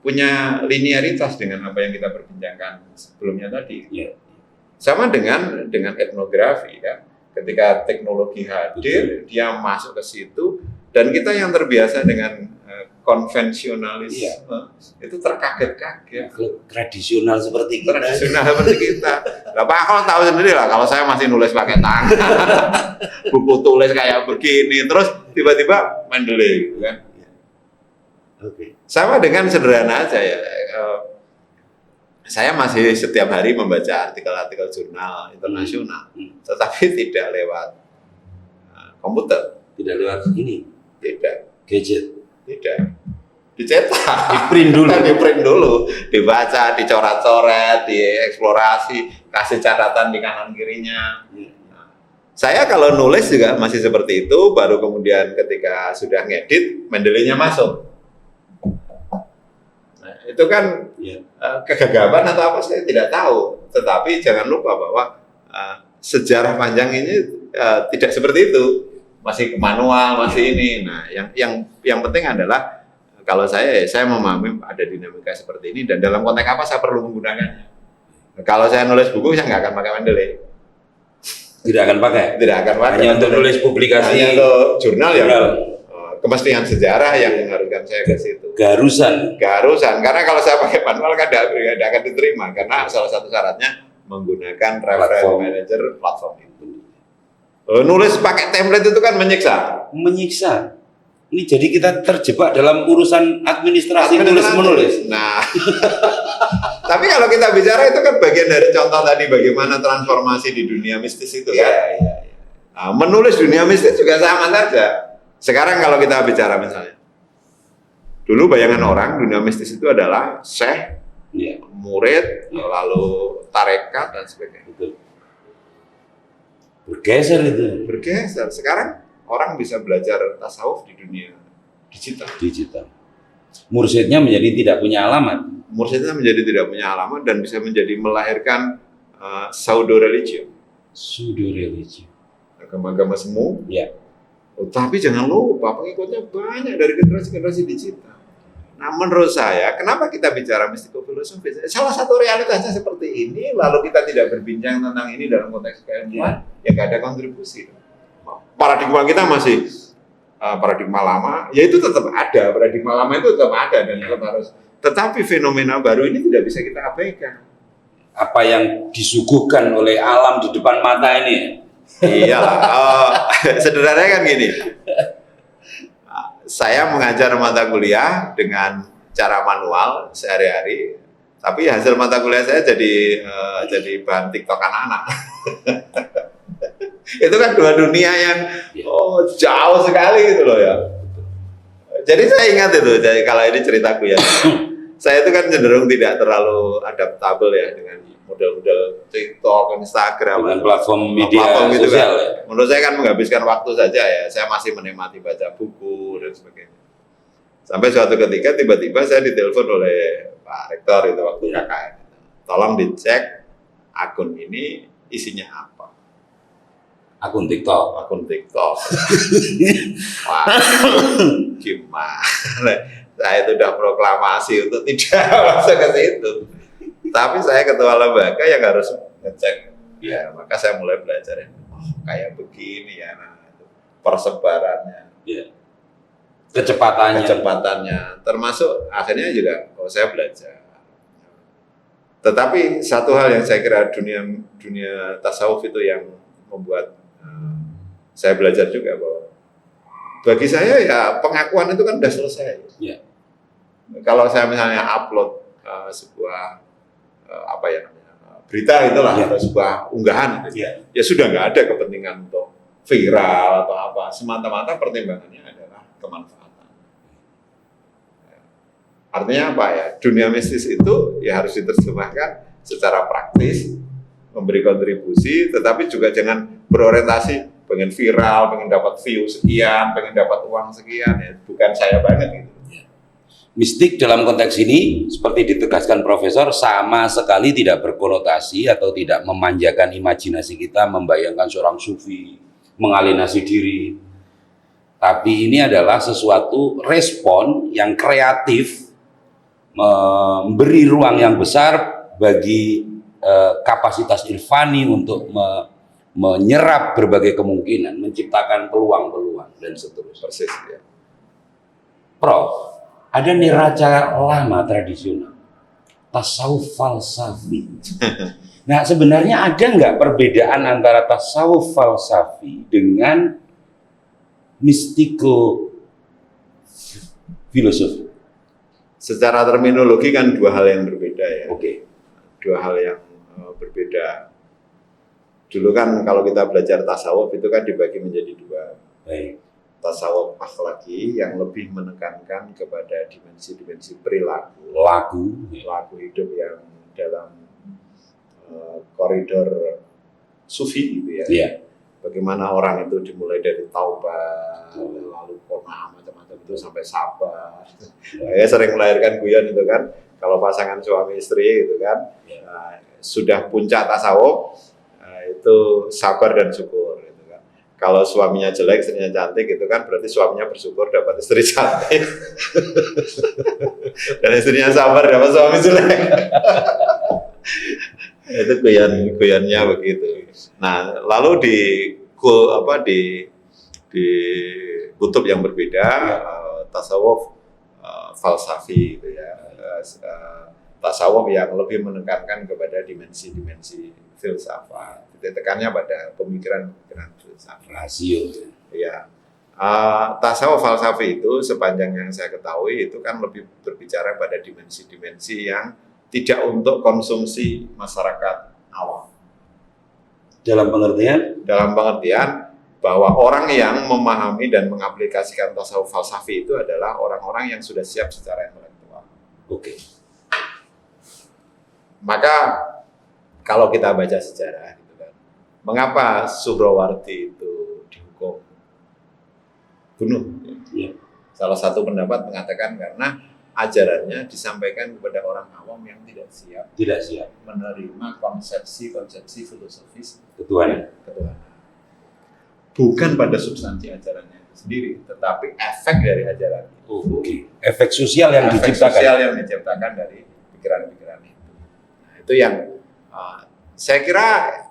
punya linearitas dengan apa yang kita perbincangkan sebelumnya tadi. Sama dengan etnografi kan. Ketika teknologi hadir, dia masuk ke situ, dan kita yang terbiasa dengan konvensionalisme itu terkaget-kaget. Tradisional seperti kita. Nah, Pak Ahok tahu sendiri lah, kalau saya masih nulis pakai tangan, buku tulis kayak begini, terus tiba-tiba Mendeley, gitu kan. Sama dengan sederhana aja ya. Saya masih setiap hari membaca artikel-artikel jurnal internasional, tetapi tidak lewat komputer. Tidak lewat ini. Tidak. Gadget. Tidak. Dicetak. Diprint dulu. Dibaca, dicoret-coret, dieksplorasi, kasih catatan di kanan kirinya. Saya kalau nulis juga masih seperti itu, baru kemudian ketika sudah ngedit, Mendeley-nya masuk. Itu kan kegagapan atau apa saya tidak tahu, tetapi jangan lupa bahwa sejarah panjang ini tidak seperti itu, masih manual, masih ini. Nah, yang penting adalah kalau saya memahami ada dinamika seperti ini, dan dalam konteks apa saya perlu menggunakannya. Kalau saya nulis buku, saya nggak akan pakai Mendeley. Tidak akan pakai. Hanya untuk nulis publikasi. Hanya untuk jurnal ya. Kemestian sejarah yang mengharuskan saya ke situ. Garusan. Karena kalau saya pakai manual kan tidak akan diterima, karena salah satu syaratnya menggunakan reference manager platform itu. Nulis pakai template itu kan menyiksa. Ini jadi kita terjebak dalam urusan administrasi tulis-menulis. Nah, tapi kalau kita bicara itu kan bagian dari contoh tadi bagaimana transformasi di dunia mistis itu kan. Nah, menulis dunia mistis juga sama saja. Sekarang kalau kita bicara misalnya, dulu bayangan orang dunia mistis itu adalah syekh, murid, lalu tarekat dan sebagainya. Bergeser. Sekarang orang bisa belajar tasawuf di dunia digital. Mursyidnya menjadi tidak punya alamat. Dan bisa menjadi melahirkan pseudo religion. Agama-agama semu. Tapi jangan lupa pengikutnya banyak dari generasi digital. Nah, menurut saya, kenapa kita bicara mistiko-filosofis? Salah satu realitasnya seperti ini, lalu kita tidak berbincang tentang ini dalam konteks keilmuan, ya nggak ada kontribusi. Paradigma kita masih paradigma lama, ya itu tetap ada. Paradigma lama itu tetap ada dan tetap harus. Tetapi fenomena baru ini tidak bisa kita abaikan. Apa yang disuguhkan oleh alam di depan mata ini? Iyalah, sederhananya kan gini. Saya mengajar mata kuliah dengan cara manual sehari-hari, tapi hasil mata kuliah saya jadi bahan TikTok anak-anak. Itu kan dua dunia yang jauh sekali gitu loh ya. Jadi saya ingat itu, jadi kalau ini ceritaku ya. Saya itu kan cenderung tidak terlalu adaptabel ya dengan model-model TikTok, Instagram, dengan platform media gitu sosial. Kan. Menurut saya kan menghabiskan waktu saja ya. Saya masih menikmati baca buku dan sebagainya. Sampai suatu ketika tiba-tiba saya ditelepon oleh Pak Rektor itu waktu KKN. Tolong dicek akun ini isinya apa. Akun TikTok. Wah, gimana? Saya itu udah proklamasi untuk tidak masuk ke situ. Tapi saya ketua lembaga yang harus ngecek. Ya, maka saya mulai belajar. Kayak begini ya, persebarannya. Kecepatannya. Termasuk akhirnya juga saya belajar. Tetapi satu hal yang saya kira dunia tasawuf itu yang membuat saya belajar juga bahwa bagi saya ya pengakuan itu kan udah selesai. Kalau saya misalnya upload sebuah berita itulah atau sebuah unggahan itu, ya sudah nggak ada kepentingan untuk viral atau apa, semata-mata pertimbangannya adalah kemanfaatan. Artinya apa ya? Dunia mistis itu ya harus diterjemahkan secara praktis, memberi kontribusi, tetapi juga jangan berorientasi pengen viral, pengen dapat view sekian, pengen dapat uang sekian, ya bukan saya banget gitu. Mistik dalam konteks ini, seperti ditegaskan Profesor, sama sekali tidak berkonotasi atau tidak memanjakan imajinasi kita, membayangkan seorang sufi, mengalienasi diri. Tapi ini adalah sesuatu respon yang kreatif, memberi ruang yang besar bagi kapasitas irfani untuk menyerap berbagai kemungkinan, menciptakan peluang-peluang, dan seterusnya. Persis ya. Prof, ada neraca lama tradisional, tasawuf falsafi. Nah, sebenarnya ada nggak perbedaan antara tasawuf falsafi dengan mistiko filosofi? Secara terminologi kan dua hal yang berbeda ya. Oke. Dua hal yang berbeda. Dulu kan kalau kita belajar tasawuf itu kan dibagi menjadi dua. Baik. Tasawuf akhlaki yang lebih menekankan kepada dimensi-dimensi perilaku, laku hidup yang dalam koridor sufi gitu ya. Yeah. Bagaimana orang itu dimulai dari taubat, lalu qanaah macam-macam itu sampai sabar. Saya sering melahirkan guyon itu kan, kalau pasangan suami istri gitu kan, sudah puncak tasawuf, itu sabar dan syukur. Kalau suaminya jelek, istrinya cantik, itu kan berarti suaminya bersyukur dapat istri cantik. Dan istrinya sabar dapat suami jelek. Itu guyon-guyonnya begitu. Nah, lalu di kutub yang berbeda, tasawuf falsafi, gitu ya. Tasawuf yang lebih menekankan kepada dimensi-dimensi filsafat. Tekannya pada pemikiran filsafat. Rasio. Ya, tasawuf falsafi itu sepanjang yang saya ketahui itu kan lebih berbicara pada dimensi-dimensi yang tidak untuk konsumsi masyarakat awam. Dalam pengertian? Dalam pengertian bahwa orang yang memahami dan mengaplikasikan tasawuf falsafi itu adalah orang-orang yang sudah siap secara intelektual. Oke. Maka kalau kita baca sejarah, mengapa Suhrawardi itu dihukum bunuh? Ya. Salah satu pendapat mengatakan karena ajarannya disampaikan kepada orang awam yang tidak siap menerima konsepsi-konsepsi filosofis ketuhanan. Bukan pada substansi ajarannya itu sendiri, tetapi efek dari ajaran itu. Efek sosial yang diciptakan dari pikiran-pikiran itu. Nah, itu yang saya kira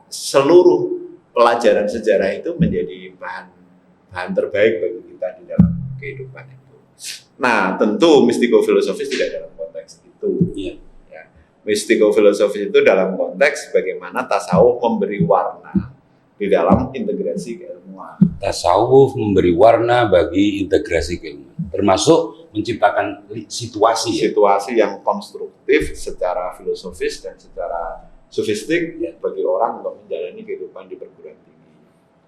seluruh pelajaran sejarah itu menjadi bahan terbaik bagi kita di dalam kehidupan itu. Nah, tentu mistiko filosofis tidak dalam konteks itu. Iya. Ya. Mistiko filosofis itu dalam konteks bagaimana tasawuf memberi warna di dalam integrasi keilmuan. Tasawuf memberi warna bagi integrasi keilmuan, termasuk menciptakan situasi yang konstruktif secara filosofis dan secara sofistik bagi orang untuk menjalani kehidupan di perguruan tinggi.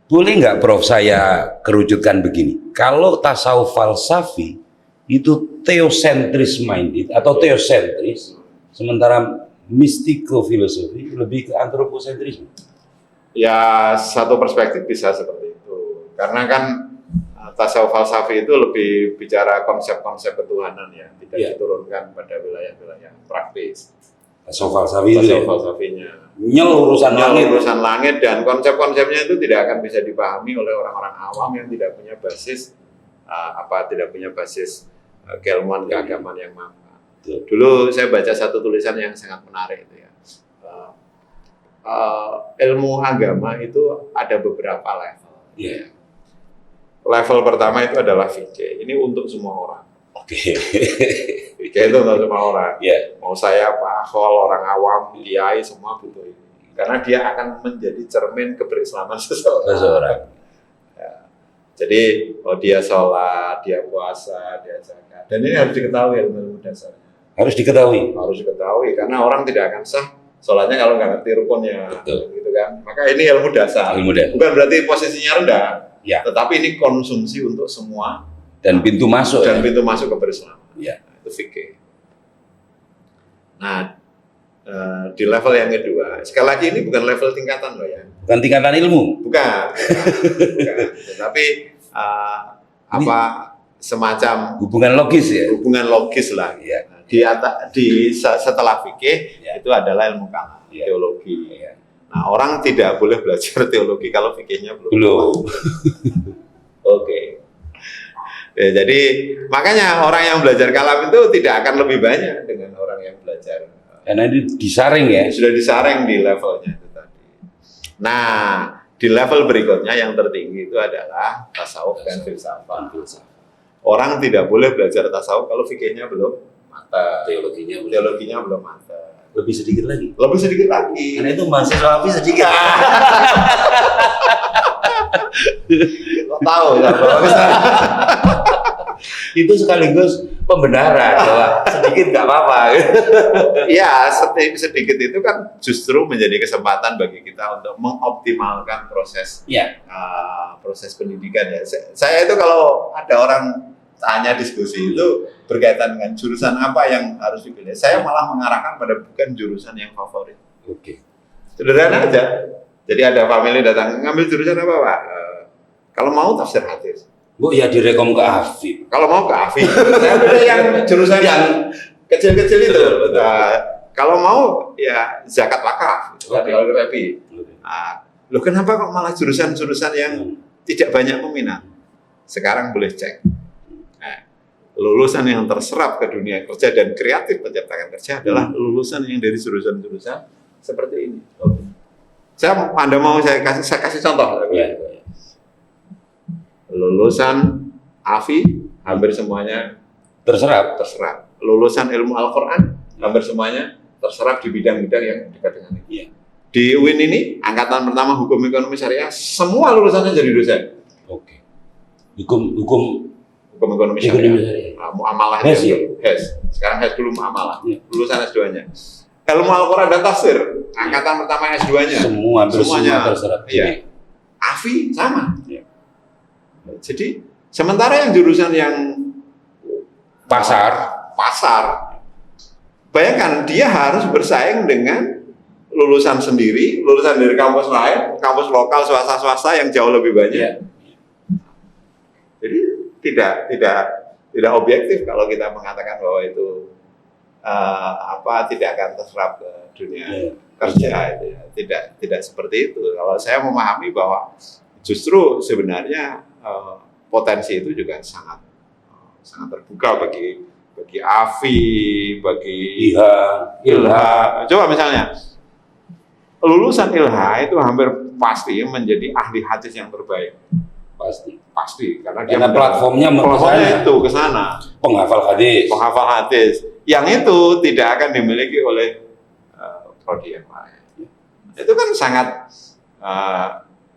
Boleh nggak Prof saya kerucutkan begini? Kalau tasawuf falsafi itu teosentris minded atau teosentris, sementara mistiko filosofi lebih ke antroposentrisme. Ya, satu perspektif bisa seperti itu. Karena kan tasawuf falsafi itu lebih bicara konsep-konsep ketuhanan ya, tidak diturunkan pada wilayah-wilayah praktis. Tasawuf falsafinya urusan langit dan konsep-konsepnya itu tidak akan bisa dipahami oleh orang-orang awam yang tidak punya basis keilmuan keagamaan yang matang. Dulu saya baca satu tulisan yang sangat menarik itu ya. Ilmu agama itu ada beberapa level. Yeah. Level pertama itu adalah fikih. Ini untuk semua orang. Oke. Fikih itu untuk semua orang. Yeah. Mau saya, Pak Khol, orang awam, kiai, semua butuh ini. Karena dia akan menjadi cermin keberislaman seseorang. Ya. Jadi, dia sholat, dia puasa, dia zakat. Dan ini harus diketahui ilmu dasarnya. Harus diketahui. Harus diketahui, karena orang tidak akan sah sholatnya kalau nggak ngerti rukunnya. Betul. Gitu kan. Maka ini ilmu dasar. Bukan berarti posisinya rendah. Ya. Tetapi ini konsumsi untuk semua. Dan pintu masuk. Dan pintu masuk keberislaman. Ya. Itu fikih. Nah, di level yang kedua, sekali lagi ini bukan level tingkatan loh ya. Bukan tingkatan ilmu. Bukan. Tapi semacam hubungan logis ya. Hubungan logis lah. Ya. Setelah fikih itu adalah ilmu kalam, teologi. Ya. Nah, orang tidak boleh belajar teologi kalau fikihnya belum. Oke. Ya, jadi makanya orang yang belajar kalam itu tidak akan lebih banyak dengan orang yang belajar. Karena ini disaring ya. Sudah disaring di levelnya itu tadi. Nah, di level berikutnya yang tertinggi itu adalah tasawuf dan filsafat. Orang tidak boleh belajar tasawuf kalau fikihnya belum mantap, teologinya belum mantap. Lebih sedikit lagi. Karena itu mahasiswa Hafiz sedikit. Lo tahu ya, itu sekaligus pembenaran bahwa sedikit nggak apa-apa. Iya, sedikit itu kan justru menjadi kesempatan bagi kita untuk mengoptimalkan proses proses pendidikan ya. Saya itu kalau ada orang tanya diskusi itu berkaitan dengan jurusan apa yang harus dipilih, saya malah mengarahkan pada bukan jurusan yang favorit. Oke. Sederhana aja. Jadi ada family datang, ngambil jurusan apa Pak? Kalau mau tafsir hadis. Bu ya direkom ke Afif. Kalau mau ke Afif. Saya pilih yang jurusan yang kecil-kecil itu. Kalau mau ya zakat wakaf. Kalau Repi. Loh kenapa kok malah jurusan-jurusan yang tidak banyak peminat? Sekarang boleh cek. Lulusan yang terserap ke dunia kerja dan kreatif penciptakan kerja adalah lulusan yang dari jurusan-jurusan seperti ini. Anda mau saya kasih contoh. Lulusan AFI hampir semuanya terserap. Lulusan ilmu Al-Quran hampir semuanya terserap di bidang-bidang yang dekat dengan ini. Di UIN ini angkatan pertama hukum ekonomi syariah semua lulusannya jadi dosen. Oke. Hukum ekonomi syariah. Muamalah HES. Sekarang HES dulu muamalah. Lulusan S2-nya. Ilmu Al-Quran dan tafsir angkatan pertama S2-nya. Semuanya terserap. Iya. AFI sama. Jadi sementara yang jurusan yang pasar, bayangkan dia harus bersaing dengan lulusan sendiri, lulusan dari kampus lain, kampus lokal swasta yang jauh lebih banyak. Jadi tidak objektif kalau kita mengatakan bahwa itu tidak akan terserap ke dunia kerja. Itu ya. Tidak seperti itu. Kalau saya memahami bahwa justru sebenarnya potensi itu juga sangat terbuka bagi AFI, bagi ILHA. Coba misalnya lulusan ILHA itu hampir pasti menjadi ahli hadis yang terbaik. Pasti karena platformnya itu ke sana. Penghafal hadis. Yang itu tidak akan dimiliki oleh prodi yang lain. Itu kan sangat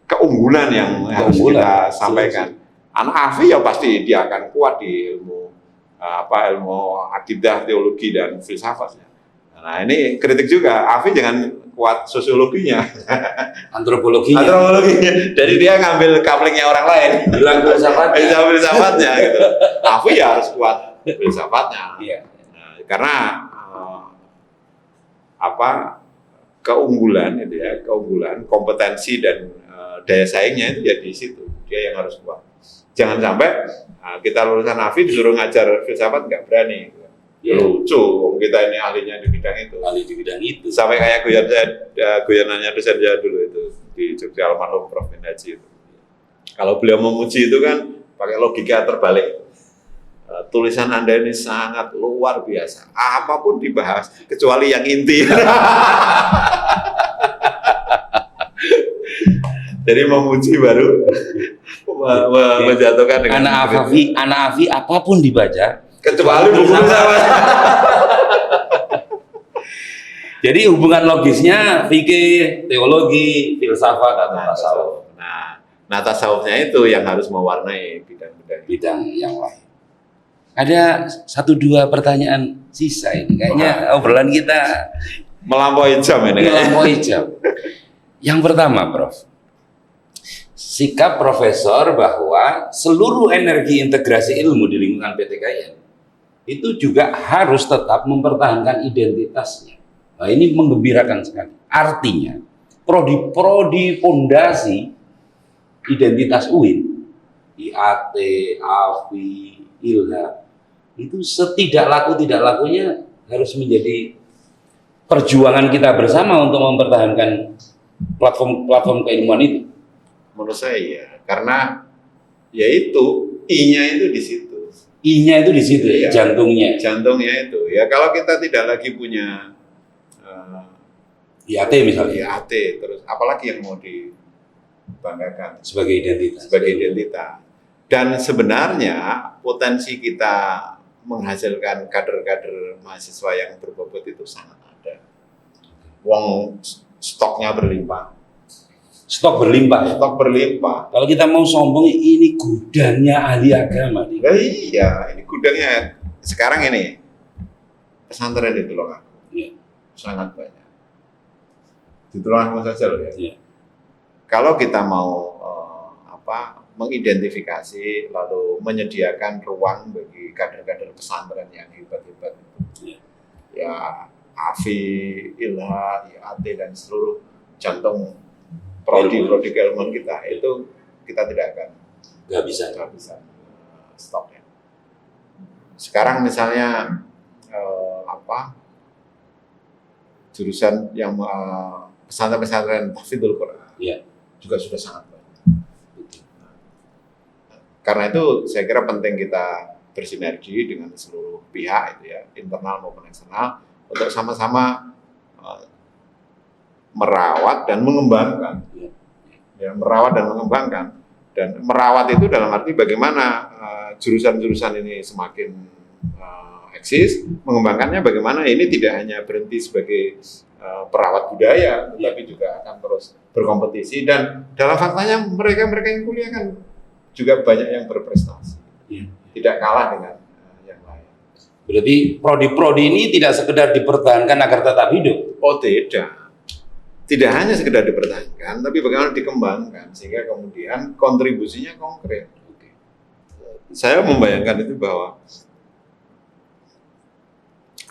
keunggulan yang harus kita sampaikan. Anak AFI ya pasti dia akan kuat di ilmu akidah, teologi dan filsafatnya. Nah ini kritik juga, AFI jangan kuat sosiologinya, antropologinya. Jadi dia ngambil couplingnya orang lain, bilang filsafatnya. Gitu. AFI ya harus kuat filsafatnya. Karena keunggulan itu ya, kompetensi dan daya saingnya itu ya di situ, dia yang harus kuat. Jangan sampai kita lulusan AFI disuruh ngajar filsafat nggak berani. Lucu, kita ini ahlinya di bidang itu. Sampai kayak guyonannya dosen saya dulu itu di Jogja almarhum Prof. Minhaji itu. Kalau beliau memuji itu kan pakai logika terbalik. Tulisan Anda ini sangat luar biasa. Apapun dibahas kecuali yang inti. Jadi memuji baru menjatuhkan dengan anak AFI apapun dibaca kecuali buku filsafat. Jadi hubungan logisnya fikih, teologi, filsafat atau tasawuf. Nah tasawufnya itu yang harus mewarnai bidang yang lain. Ada 1-2 pertanyaan sisa ini. Kayaknya obrolan kita melampaui jam ini. Yang pertama, Prof. Sikap profesor bahwa seluruh energi integrasi ilmu di lingkungan PTKIN itu juga harus tetap mempertahankan identitasnya. Nah, ini menggembirakan sekali. Artinya, prodi-prodi pondasi identitas UIN, IAT, AFI, ILHA, itu setidak laku tidak lakunya harus menjadi perjuangan kita bersama untuk mempertahankan platform keilmuan itu. Menurut saya ya, karena yaitu I-nya itu di situ. I-nya itu di situ, ya, jantungnya. Jantungnya itu. Ya kalau kita tidak lagi punya IAT misalnya. IAT, terus apalagi yang mau dibanggakan sebagai identitas. Sebagai identitas. Dan sebenarnya potensi kita menghasilkan kader-kader mahasiswa yang berbobot itu sangat ada. Wong stoknya berlimpah. Stok berlimpah. Stok berlimpah. Kalau kita mau sombong, ini gudangnya ahli agama. Iya, ini gudangnya. Sekarang ini pesantren di Tulungagung, sangat banyak. Di Tulungagung saja loh ya. Ya. Kalau kita mau mengidentifikasi lalu menyediakan ruang bagi kader-kader pesantren yang hebat-hebat, ya AFI, ILHA, IAT dan seluruh jantung prodi keilmuan kita, itu kita tidak akan nggak bisa stopnya. Sekarang misalnya jurusan yang pesantren-pesantren tahfidzul Quran juga sudah sangat banyak. Karena itu saya kira penting kita bersinergi dengan seluruh pihak itu ya, internal maupun eksternal, untuk sama-sama merawat dan mengembangkan. Ya, merawat dan mengembangkan. Dan merawat itu dalam arti bagaimana jurusan-jurusan ini semakin eksis, mengembangkannya bagaimana ini tidak hanya berhenti sebagai perawat budaya, tetapi juga akan terus berkompetisi. Dan dalam faktanya mereka yang kuliah kan juga banyak yang berprestasi, tidak kalah dengan yang lain. Berarti prodi-prodi ini tidak sekedar dipertahankan agar tetap hidup? Oh tidak. Tidak hanya sekedar dipertahankan, tapi bagaimana dikembangkan sehingga kemudian kontribusinya konkret. Saya membayangkan itu bahwa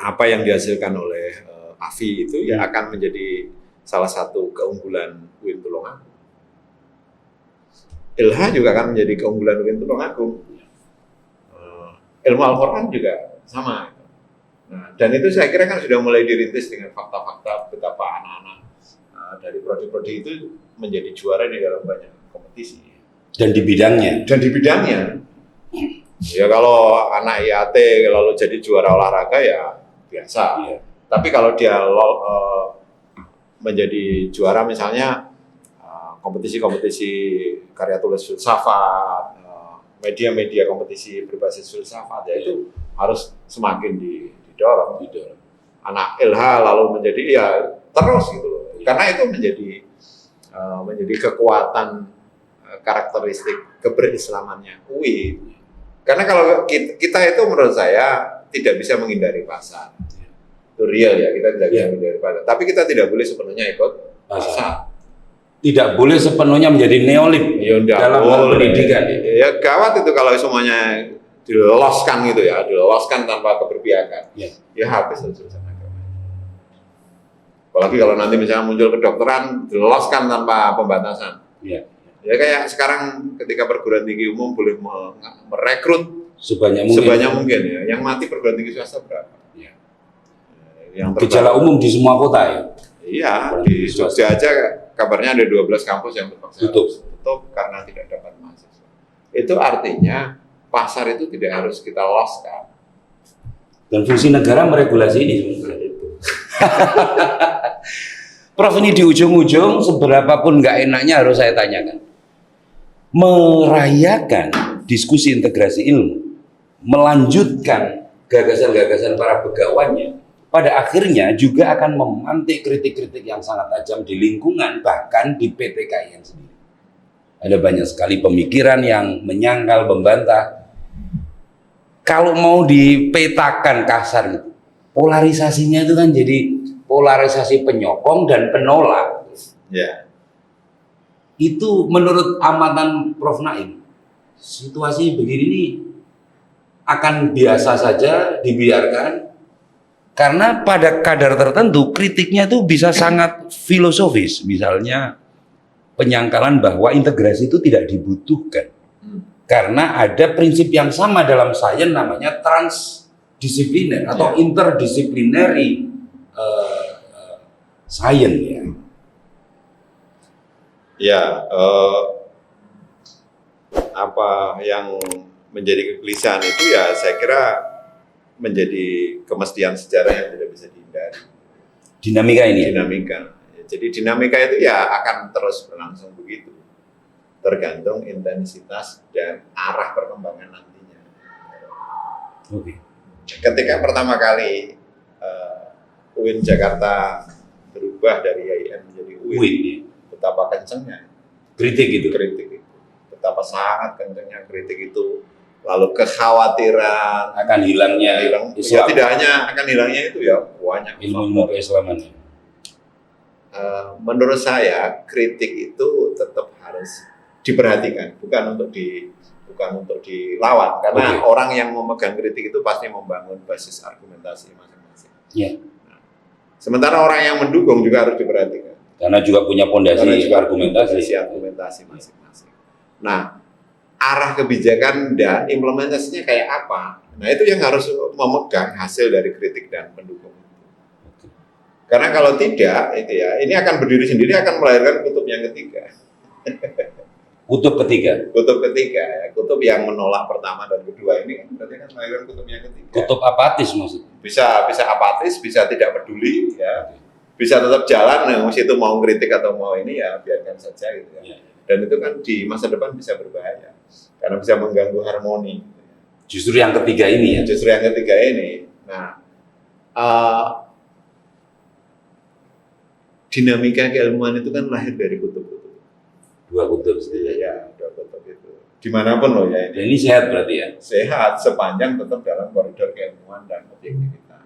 apa yang dihasilkan oleh AFI itu ya akan menjadi salah satu keunggulan UIN Tulungagung. ILHA juga akan menjadi keunggulan UIN Tulungagung. Ilmu Al-Quran juga sama. Nah, dan itu saya kira kan sudah mulai dirintis dengan fakta-fakta betapa anak-anak dari prodi-prodi itu menjadi juara di dalam banyak kompetisi. Dan di bidangnya. Ya kalau anak IAT lalu jadi juara olahraga ya biasa. Iya. Tapi kalau dia menjadi juara misalnya kompetisi-kompetisi karya tulis filsafat, media-media kompetisi berbasis filsafat, ya itu harus semakin didorong. Anak ILHA lalu menjadi ya terus gitu loh. Karena itu menjadi kekuatan karakteristik keberislamannya UIN. Karena kalau kita itu menurut saya tidak bisa menghindari pasar. Itu real ya, kita tidak bisa menghindari pasar. Tapi kita tidak boleh sepenuhnya ikut pasar. Tidak boleh sepenuhnya menjadi neolib dalam hal pendidikan. Ya gawat itu kalau semuanya diloloskan gitu ya, diloloskan tanpa keberpihakan. Ya habis jurusan agama. Apalagi kalau nanti misalnya muncul kedokteran, diloloskan tanpa pembatasan. Ya kayak sekarang ketika perguruan tinggi umum boleh merekrut sebanyak mungkin ya. Yang mati perguruan tinggi swasta berapa? Yang gejala umum di semua kota ya. Iya, di Jogja aja kabarnya ada 12 kampus yang terpaksa tutup karena tidak dapat mahasiswa. Itu artinya pasar itu tidak harus kita loloskan. Dan fungsi negara meregulasi ini sebenarnya. Prof, ini di ujung-ujung seberapapun nggak enaknya harus saya tanyakan. Merayakan diskusi integrasi ilmu, melanjutkan gagasan-gagasan para begawannya, pada akhirnya juga akan memantik kritik-kritik yang sangat tajam di lingkungan, bahkan di PT KIN sendiri. Ada banyak sekali pemikiran yang menyangkal, membantah. Kalau mau dipetakan kasar gitu, polarisasinya itu kan jadi polarisasi penyokong dan penolak. Ya. Itu menurut amatan Prof. Naim, situasi begini ini akan biasa saja dibiarkan, karena pada kadar tertentu kritiknya itu bisa sangat filosofis, misalnya penyangkalan bahwa integrasi itu tidak dibutuhkan karena ada prinsip yang sama dalam sains namanya transdisipliner atau interdisciplinary science ya. Ya, apa yang menjadi kegelisahan itu ya saya kira menjadi kemestian sejarah yang tidak bisa dihindari. Dinamika ini. Dinamika. Jadi dinamika itu ya akan terus berlangsung begitu, tergantung intensitas dan arah perkembangan nantinya. Oke. Ketika pertama kali UIN Jakarta berubah dari IAIN menjadi UIN, betapa kencengnya kritik itu. Betapa sangat kencengnya kritik itu. Lalu kekhawatiran akan hilangnya Islam. Ya tidak hanya akan hilangnya itu ya banyak ilmu keislaman. Menurut saya kritik itu tetap harus diperhatikan, bukan untuk dilawan, karena orang yang memegang kritik itu pasti membangun basis argumentasi masing-masing. Yeah. Nah, sementara orang yang mendukung juga harus diperhatikan, karena juga punya pondasi argumentasi masing-masing. Nah, arah kebijakan dan implementasinya kayak apa? Nah, itu yang harus memegang hasil dari kritik dan pendukung. Karena kalau tidak, itu ya, ini akan berdiri sendiri, akan melahirkan kutub yang ketiga. Kutub ketiga Ya, kutub yang menolak pertama dan kedua ini kan berarti kan melahirkan kutub yang ketiga. Kutub apatis maksudnya? Bisa apatis, bisa tidak peduli, ya, bisa tetap jalan, itu mau kritik atau mau ini ya biarkan saja gitu ya. Dan itu kan di masa depan bisa berbahaya, karena bisa mengganggu harmoni. Justru yang ketiga ini ya? Justru yang ketiga ini. Nah, dinamika keilmuan itu kan lahir dari kutub-kutub. Dua kutub. Iya, dua kutub itu. Dimanapun loh ya ini. Dan ini sehat berarti ya? Sehat sepanjang tetap dalam koridor keilmuan dan objektivitas.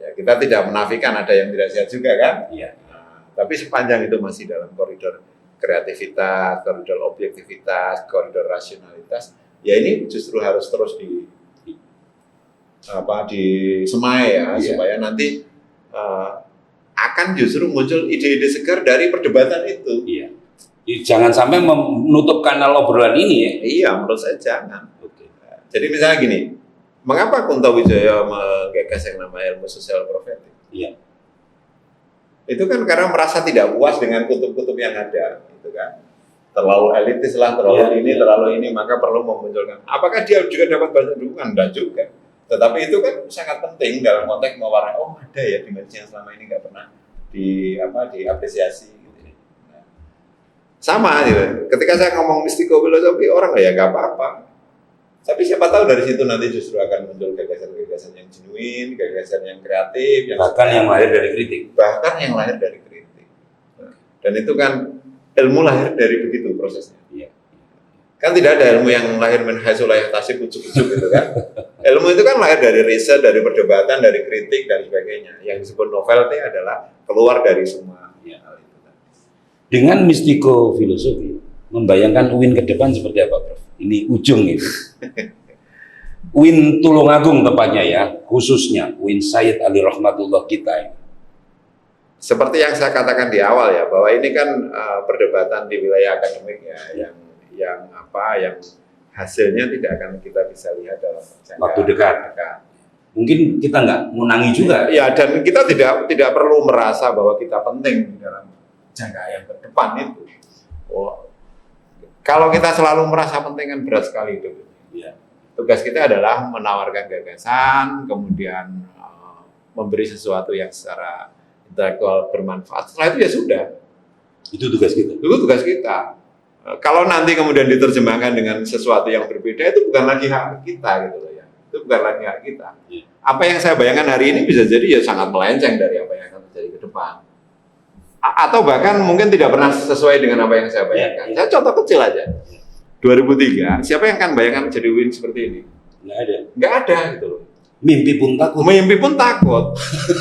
Ya, kita tidak menafikan ada yang tidak sehat juga kan? Iya. Nah, tapi sepanjang itu masih dalam koridor kreativitas, koridor objektivitas, koridor rasionalitas, ya ini justru harus terus disemai ya, supaya nanti akan justru muncul ide-ide segar dari perdebatan itu. Iya. Jangan sampai menutup kanal obrolan ini ya. Iya, menurut saya jangan. Jadi misalnya gini, mengapa Kunto Wijaya menggagas yang namanya ilmu sosial profetik? Iya. Itu kan karena merasa tidak puas dengan kutub-kutub yang ada, gitu kan. Terlalu elitis lah, terlalu ini, maka perlu memunculkan. Apakah dia juga dapat banyak dukungan? Enggak juga. Tetapi itu kan sangat penting dalam konteks mewarnai, oh ada ya dimensi yang selama ini nggak pernah diapresiasi. Gitu. Nah, sama gitu. Ketika saya ngomong mistiko filosofi, orang ya nggak apa-apa. Tapi siapa tahu dari situ nanti justru akan muncul gagasan-gagasan yang genuine, gagasan yang kreatif, yang lahir dari kritik. Bahkan yang lahir dari kritik. Nah, dan itu kan ilmu lahir dari begitu prosesnya. Iya. Kan tidak ada ilmu yang lahir min haitsu la yahtasib ujuk-ujuk gitu kan. Ilmu itu kan lahir dari riset, dari perdebatan, dari kritik dan sebagainya. Yang disebut novelty adalah keluar dari semua hal itu. Dengan mistiko filosofi, membayangkan UIN ke depan seperti apa, Prof? Ini ujung itu. UIN Tulungagung tepatnya ya, khususnya UIN Sayyid Ali Rahmatullah kita ini. Seperti yang saya katakan di awal ya, bahwa ini kan perdebatan di wilayah akademik ya, yang hasilnya tidak akan kita bisa lihat dalam waktu dekat. Mungkin kita nggak menangi juga. Ya, dan kita tidak perlu merasa bahwa kita penting dalam jangka yang ke depan itu. Kalau kita selalu merasa penting kan berat sekali itu. Ya. Tugas kita adalah menawarkan gagasan, kemudian memberi sesuatu yang secara intelektual bermanfaat. Setelah itu ya sudah. Itu tugas kita. Itu tugas kita. Kalau nanti kemudian diterjemahkan dengan sesuatu yang berbeda, itu bukan lagi hak kita gitu loh ya. Itu bukan lagi hak kita. Ya. Apa yang saya bayangkan hari ini bisa jadi ya sangat melenceng dari apa yang akan terjadi ke depan. Atau bahkan mungkin tidak pernah sesuai dengan apa yang saya bayangkan. Ya. Saya contoh kecil aja. 2003, siapa yang akan bayangkan jadi UIN seperti ini? Nggak ada. Nggak ada gitu loh. Mimpi pun takut. Mimpi pun takut.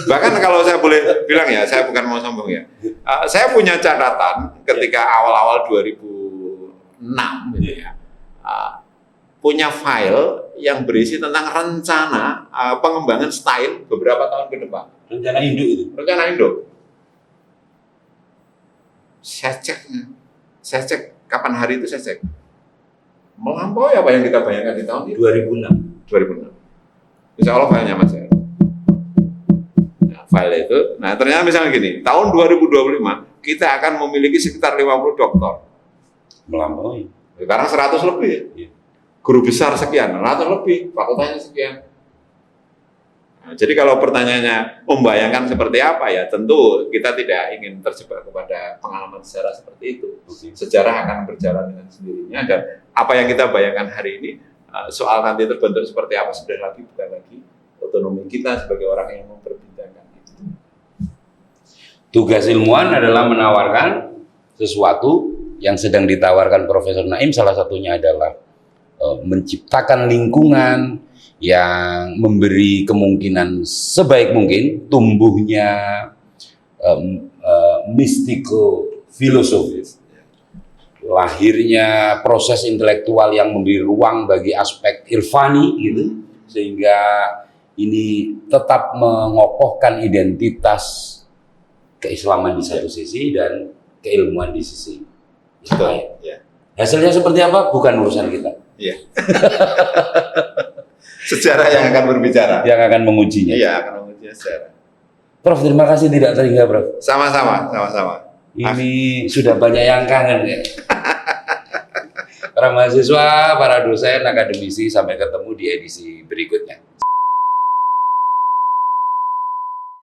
Bahkan kalau saya boleh bilang ya, saya bukan mau sombong ya. Saya punya catatan ketika awal-awal 2006 gitu ya. punya file yang berisi tentang rencana pengembangan style beberapa tahun ke depan. Rencana induk itu. Rencana induk. Saya cek kapan hari itu saya cek. Melampaui apa yang kita bayangkan di tahun itu? 2006. 2006. Insya Allah filenya masih ada. Nah, file itu, nah ternyata misalnya gini, tahun 2025 kita akan memiliki sekitar 50 doktor. Melampaui. Sekarang 100 lebih. Iya. Guru besar sekian, 100 lebih, fakultasnya sekian. Nah, jadi kalau pertanyaannya membayangkan seperti apa ya, tentu kita tidak ingin terjebak kepada pengalaman sejarah seperti itu. Sejarah akan berjalan dengan sendirinya dan apa yang kita bayangkan hari ini, soal nanti terbentuk seperti apa sudah bukan lagi otonomi kita sebagai orang yang memperbincangkan itu. Tugas ilmuwan adalah menawarkan sesuatu yang sedang ditawarkan Profesor Naim, salah satunya adalah menciptakan lingkungan yang memberi kemungkinan sebaik mungkin tumbuhnya mistiko filosofis, lahirnya proses intelektual yang memberi ruang bagi aspek irfani gitu, sehingga ini tetap mengokohkan identitas keislaman di satu sisi dan keilmuan di sisi lain. Ya. Hasilnya seperti apa bukan urusan kita. Iya. Sejarah yang akan berbicara. Yang akan mengujinya. Iya, akan menguji sejarah. Prof, terima kasih tidak terhingga, Prof. Sama-sama. Ini sudah banyak yang kangen ya. Para mahasiswa, para dosen, akademisi, sampai ketemu di edisi berikutnya.